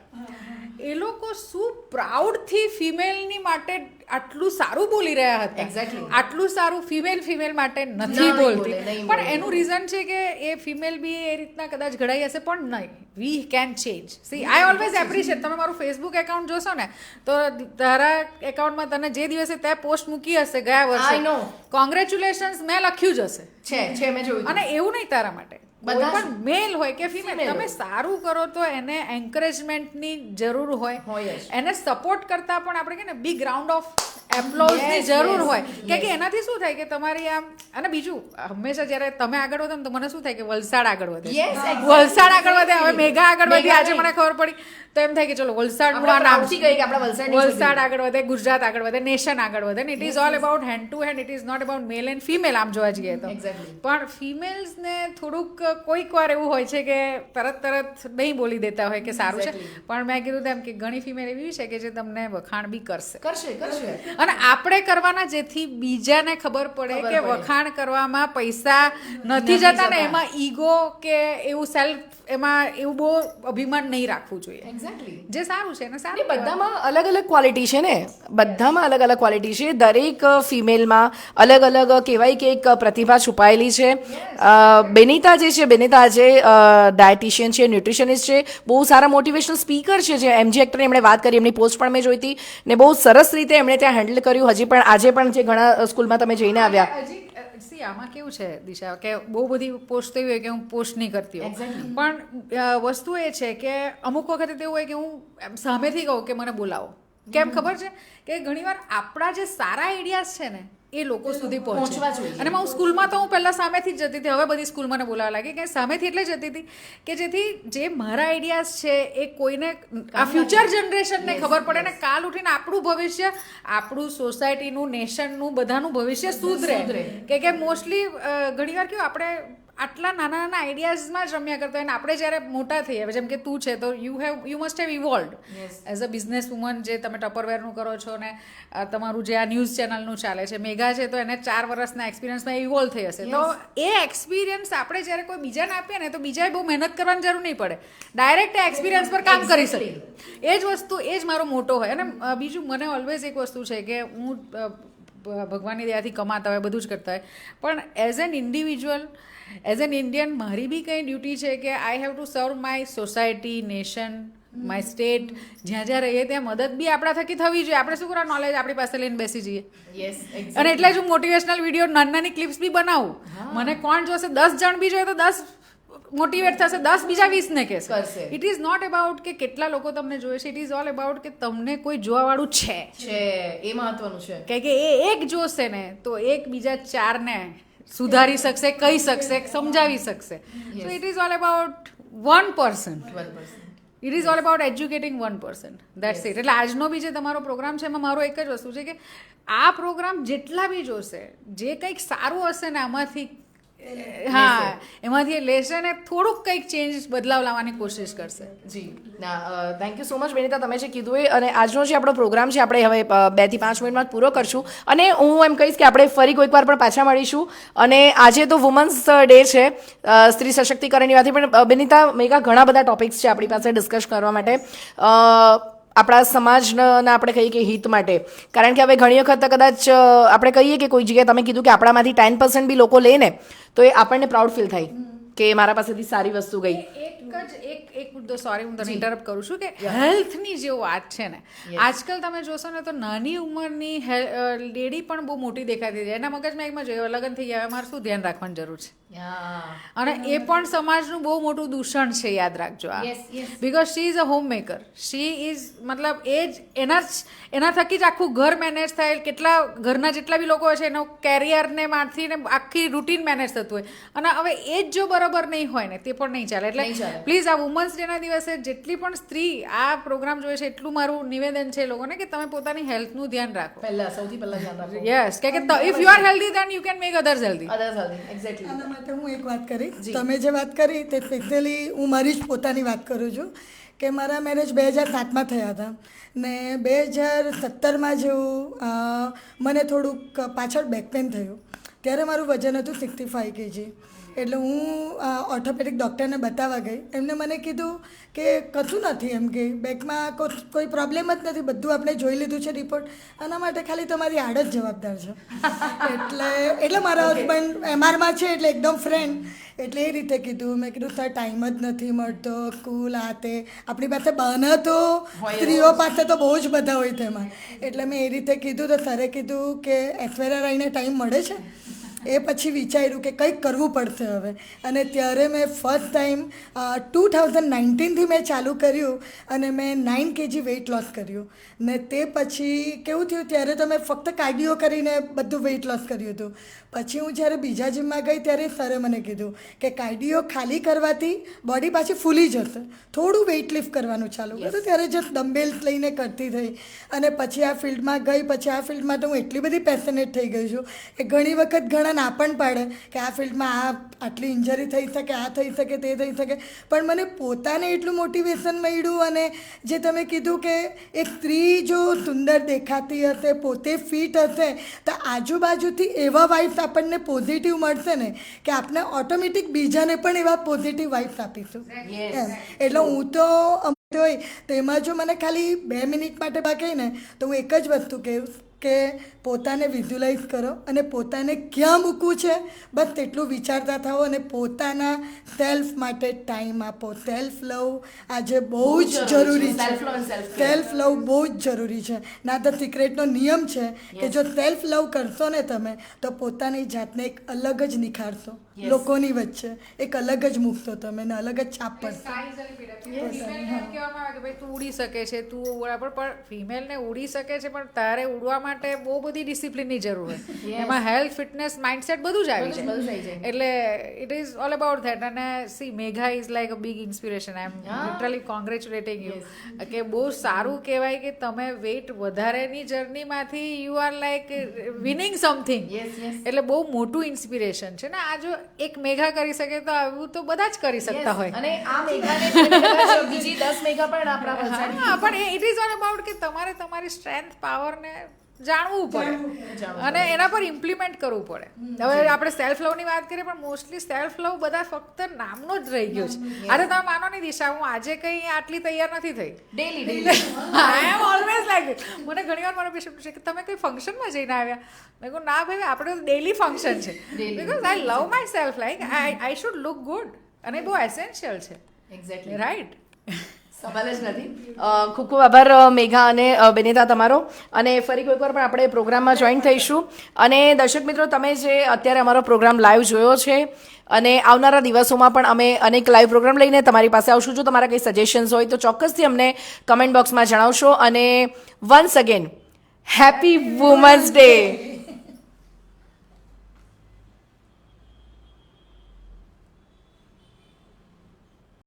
એ લોકો શું પ્રાઉડથી ફિમેલની માટે આટલું સારું બોલી રહ્યા હતા. એક્ઝેક્ટલી આટલું સારું ફિમેલ માટે નથી બોલતી. પણ એનું રીઝન છે કે એ ફિમેલ બી એ રીતના કદાચ ઘડાઈ હશે, પણ નહીં, we can change. C I always appreciate. તમે મારું ફેસબુક એકાઉન્ટ જોશો ને તો તારા એકાઉન્ટમાં તને જે દિવસે તે પોસ્ટ મૂકી હશે ગયા વર્ષે, કોંગ્રેચ્યુલેશન્સ મેં લખ્યું જ હશે. છે મેં જોયું. અને એવું નહીં તારા માટે કોઈ પણ મેલ હોય કે ફિમેલ, તમે સારું કરો તો એને એન્કરેજમેન્ટની જરૂર હોય, એને સપોર્ટ કરતા પણ આપણે કે ને બિગ રાઉન્ડ ઓફ એપ્લોઝની જરૂર હોય. કે એનાથી શું થાય કે તમારી આમ, અને બીજું હંમેશા જ્યારે તમે આગળ વધો ને તો મને શું થાય કે વલસાડ આગળ વધે, વલસાડ આગળ વધે. હવે મેઘા આગળ વધી, આજે મને ખબર પડી તો એમ થાય કે ચલો વલસાડનું આ નામ વલસાડ આગળ વધે, ગુજરાત આગળ વધે, નેશન આગળ વધે. It is all about hand to hand, it is not about male and female આમ જોવા જઈએ તો. પણ ફિમેલ્સને થોડુંક કોઈક વાર એવું હોય છે કે તરત નહીં બોલી દેતા હોય કે સારું છે. પણ મેં કીધું તેમ કે ઘણી ફિમેલ એવી છે કે જે તમને વખાણ બી કરશે. અને આપણે કરવાના જેથી બીજાને ખબર પડે કે વખાણ કરવામાં પૈસા નથી જતા ને એમાં ઈગો કે એવું સેલ્ફ, એમાં એવું બહુ અભિમાન નહીં રાખવું જોઈએ. જે સારું છે ને સારું. બધામાં અલગ અલગ ક્વોલિટી છે ને, બધામાં અલગ અલગ ક્વોલિટી છે. દરેક ફિમેલમાં અલગ અલગ કહેવાય કે એક પ્રતિભા છુપાયેલી છે. બેનિતા જે છે, બેનિતા આજે ડાયટિશિયન છે, ન્યુટ્રિશનિસ્ટ છે, બહુ સારા મોટિવેશનલ સ્પીકર છે. જે એમજી એક્ટરની એમણે વાત કરી, એમની પોસ્ટ પણ મેં જોઈ હતી ને બહુ સરસ રીતે એમણે ત્યાં હેન્ડલ કર્યું. હજી પણ આજે પણ જે ઘણા સ્કૂલમાં તમે જઈને આવ્યા. આમાં કેવું છે દિશા કે બહુ બધી પોસ્ટ થઈ હોય કે હું પોસ્ટ નહીં કરતી હોઉં, પણ વસ્તુ એ છે કે અમુક વખતે એવું હોય કે હું સામેથી કહું કે મને બોલાવો. કેમ ખબર છે કે ઘણીવાર આપણા જે સારા આઈડિયાઝ છે ને એ લોકો સુધી પહોંચવા જોઈએ. અને હું સ્કૂલમાં તો હું પહેલાં સામેથી જ જતી હતી, હવે બધી સ્કૂલ મને બોલાવવા લાગી કે સામેથી એટલે જતી હતી કે જેથી જે મારા આઈડિયાઝ છે એ કોઈને આ ફ્યુચર જનરેશનને ખબર પડે ને કાલ ઉઠીને આપણું ભવિષ્ય, આપણું સોસાયટીનું, નેશનનું, બધાનું ભવિષ્ય સુધરે. કે મોસ્ટલી ઘણીવાર કેવું આપણે આટલા નાના આઈડિયાઝમાં જ રમ્યા કરતા હોય ને આપણે જ્યારે મોટા થઈએ, જેમ કે તું છે તો you must have evolved as a business woman. જે તમે ટપરવેરનું કરો છો ને તમારું જે આ ન્યૂઝ ચેનલનું ચાલે છે, મેઘા છે તો એને 4 વર્ષના એક્સપિરિયન્સમાં ઇવોલ્વ થઈ હશે. તો એ એક્સપિરિયન્સ આપણે જ્યારે કોઈ બીજાને આપીએ ને તો બીજાએ બહુ મહેનત કરવાની જરૂર નહીં પડે, ડાયરેક્ટ એક્સપિરિયન્સ પર કામ કરી શકે. એ જ વસ્તુ, એ જ મારો મોટો હોય. અને બીજું મને ઓલવેઝ એક વસ્તુ છે કે હું ભગવાનની દયાથી કમાતા હોય, બધું જ કરતા હોય, પણ as an individual, as an Indian મારી બી કંઈ ડ્યુટી છે કે આઈ હેવ ટુ સર્વ my society, nation, my state. જ્યાં રહીએ ત્યાં મદદ બી આપણા થકી થવી જોઈએ. આપણે શું કરવા નોલેજ આપણી પાસે લઈને બેસી જઈએ. અને એટલે જ હું મોટિવેશનલ વિડીયો નાની ક્લિપ્સ બી બનાવું. મને કોણ જોશે, 10 જણ બી જોઈએ તો 10 મોટિવેટ થશે, 10 બીજા 20 ને કહેશે. ઇટ ઇઝ નોટ અબાઉટ કે કેટલા લોકો તમને જોવે છે, ઇટ ઇઝ ઓલ અબાઉટ કે તમને કોઈ જોવાવાળું છે. એ મહત્વનું છે કે એ એક જોશે ને તો એક બીજા 4 ને સુધારી શકશે, કહી શકશે, સમજાવી શકશે. સો it is all about 1%. It is all about educating 1%. That's it. એટલે આજનો બી જે તમારો પ્રોગ્રામ છે એમાં મારો એક જ વસ્તુ છે કે આ પ્રોગ્રામ જેટલા બી જોશે, જે કંઈક સારું હશે ને આમાંથી હા એમાંથી એ લેશે ને થોડુંક કંઈક ચેન્જ બદલાવ લાવવાની કોશિશ કરશે. જી ના થેન્ક યુ સો મચ બેનિતા, તમે જે કીધું એ. અને આજનો જે આપણો પ્રોગ્રામ છે આપણે હવે 2 થી 5 મિનિટમાં જ પૂરો કરશું. અને હું એમ કહીશ કે આપણે ફરી કોઈક વાર પણ પાછા મળીશું. અને આજે તો વુમન્સ ડે છે, સ્ત્રી સશક્તિકરણની વાત, પણ બેનિતા મેઘા ઘણા બધા ટોપિક્સ છે આપણી પાસે ડિસ્કસ કરવા માટે, આપણા સમાજના આપણે કહીએ કે હિત માટે. કારણ કે હવે ઘણી વખત કદાચ આપણે કહીએ કે કોઈ જગ્યાએ તમે કીધું કે આપણામાંથી 10% બી લોકો લે ને તો એ આપણને પ્રાઉડ ફીલ થાય કે મારા પાસેથી સારી વસ્તુ ગઈ. એક મુદ્દો, સોરી હું તને ઇન્ટરપ્ટ કરું છું, કે હેલ્થની જે વાત છે ને, આજકાલ તમે જોશો ને તો નાની ઉંમરની લેડી પણ બહુ મોટી દેખાતી જાય. એના મગજમાં એકમાં જોયું લગ્ન થઈ ગયા, મારે શું ધ્યાન રાખવાની જરૂર છે. અને એ પણ સમાજનું બહુ મોટું દૂષણ છે, યાદ રાખજો આ. Because she is a home maker, she is મતલબ એ જ એના થકી જ આખું ઘર મેનેજ થાય. કેટલા ઘરના જેટલા બી લોકો હોય છે એનો કેરિયરને માંથી ને આખી રૂટીન મેનેજ થતું હોય. અને હવે એ જ જો બરાબર નહીં હોય ને તે પણ નહીં ચાલે. એટલે પ્લીઝ આ વુમન્સ ડેના દિવસે જેટલી પણ સ્ત્રી આ પ્રોગ્રામ જોવે છે એટલું મારું નિવેદન છે એ લોકોને કે તમે પોતાની હેલ્થનું ધ્યાન રાખો. સૌથી પહેલા ધ્યાન રાખો. યસ, કે if you are healthy then you can make others healthy. Exactly. આના માટે હું એક વાત કરી, તમે જે વાત કરી તે સ્પેશિયલી હું મારી જ પોતાની વાત કરું છું કે મારા મેરેજ 2007માં થયા હતા ને 2017માં જેવું મને થોડુંક પાછળ બેક પેન થયું. ત્યારે મારું વજન હતું 65 kg. એટલે હું ઓર્થોપેડિક ડૉક્ટરને બતાવવા ગઈ. એમને મને કીધું કે કશું નથી, એમ કે બેકમાં કોઈ પ્રોબ્લેમ જ નથી, બધું આપણે જોઈ લીધું છે રિપોર્ટ, આના માટે ખાલી તમારી આડ જ જવાબદાર છે. એટલે મારા હસબન્ડ એમઆરમાં છે એટલે એકદમ ફ્રેન્ડ, એટલે એ રીતે કીધું. મેં કીધું સર ટાઈમ જ નથી મળતો, સ્કૂલ આ તે, આપણી પાસે બહાના તો સ્ત્રીઓ પાસે તો બહુ જ બધા હોય તેમાં. એટલે મેં એ રીતે કીધું તો સરે કીધું કે એસવેરા રહીને ટાઈમ મળે છે. એ પછી વિચાર્યું કે કંઈક કરવું પડશે હવે. અને ત્યારે મેં ફર્સ્ટ ટાઈમ 2019થી મેં ચાલુ કર્યું અને મેં 9 kg વેઇટ લોસ કર્યું. ને તે પછી કેવું થયું, ત્યારે તો મેં ફક્ત કાર્ડિયો કરીને બધું વેઇટ લોસ કર્યું હતું. પછી હું જ્યારે બીજા જીમમાં ગઈ ત્યારે સરે મને કીધું કે કાર્ડિયો ખાલી કરવાથી બોડી પાછી ફૂલી જશે, થોડું વેઇટ લિફ્ટ કરવાનું ચાલુ કર્યું. ત્યારે જસ્ટ ડમ્બેલ્સ લઈને કરતી થઈ. અને પછી આ ફિલ્ડમાં ગઈ. પછી આ ફિલ્ડમાં તો હું એટલી બધી પેશનેટ થઈ ગઈ છું કે ઘણી વખત ઘણા ના પણ પાડે કે આ ફિલ્ડમાં આટલી ઇન્જરી થઈ શકે, આ થઈ શકે, તે થઈ શકે, પણ મને પોતાને એટલું મોટિવેશન મળ્યું. અને જે તમે કીધું કે એક સ્ત્રી જો સુંદર દેખાતી હશે, પોતે ફિટ હશે, તો આજુબાજુથી એવા વાઇબ્સ આપણને પોઝિટિવ મળશે ને કે આપણે ઓટોમેટિક બીજાને પણ એવા પોઝિટિવ વાઇબ્સ આપીશું. એટલે હું તો હોય તો એમાં જો મને ખાલી 2 મિનિટ માટે બાકી ને તો હું એક જ વસ્તુ કહું કે પોતાને વિઝ્યુલાઇઝ કરો અને પોતાને ક્યાં મૂકવું છે બસ તેટલું વિચારતા થાઓ અને પોતાના સેલ્ફ માટે ટાઈમ આપો. સેલ્ફ લવ આજે બહુ જ જરૂરી છે. સેલ્ફ લવ બહુ જ જરૂરી છે. ના ધ સિક્રેટનો નિયમ છે કે જો સેલ્ફ લવ કરશો ને તમે તો પોતાની જાતને એક અલગ જ નિખારશો, લોકોની વચ્ચે એક અલગ જ મૂકશો તમે ને અલગ જ છાપ પડશે. તું ઉડી શકે છે, તું બરાબર, પણ ફિમેલને ઉડી શકે છે પણ તારે ઉડવા માટે બહુ બધી ડિસિપ્લિનની જરૂર હોય. એમાં હેલ્થ, ફિટનેસ, માઇન્ડસેટ બધું જ આવી જાય. એટલે it is all about that. અને see Megha is like a big inspiration. I am literally congratulating you કે બહુ સારું કહેવાય કે તમે વેઇટ વધારેની જર્નીમાંથી you are like winning something. એટલે બહુ મોટું ઇન્સ્પિરેશન છે ને. આ જો એક મેઘા કરી શકે તો આવું તો બધા જ કરી શકતા હોય. અને આ મેઘાને બીજી 10 મેઘા પણ આપણા વલસાડ. હા, પણ ઇટ ઇઝ ઓલ અબાઉટ કે તમારે તમારી સ્ટ્રેન્થ, પાવરને જાણવું પડે અને એના પર ઇમ્પ્લિમેન્ટ કરવું પડે. હવે આપણે સેલ્ફ લવની વાત કરીએ પણ મોસ્ટલી સેલ્ફ લવ બધા ફક્ત નામનો જ રહી ગયો છે. અરે તમે માનો નહીં દિશા, હું આજે કંઈ આટલી તૈયાર નથી થઈ. Daily I am always like મને ઘણી વાર મારો પેશન્ટ પૂછે કે તમે કોઈ ફંક્શનમાં જઈને આવ્યા? મેં કહું ના ભાઈ, આપણે ડેલી ફંક્શન છે. Because I love my self, like I should look good. અને બહુ એસેન્શિયલ છે. Exactly right. સવાલ જ નથી. ખૂબ ખૂબ આભાર મેઘા અને બેનિતા તમારો. અને ફરી કોઈક વાર પણ આપણે પ્રોગ્રામમાં જોઈન થઈશું. અને દર્શક મિત્રો, તમે જે અત્યારે અમારો પ્રોગ્રામ લાઈવ જોયો છે અને આવનારા દિવસોમાં પણ અમે અનેક લાઈવ પ્રોગ્રામ લઈને તમારી પાસે આવશું. જો તમારા કંઈ સજેશન્સ હોય તો ચોક્કસથી અમને કમેન્ટ બોક્સમાં જણાવશો. અને once again happy women's day.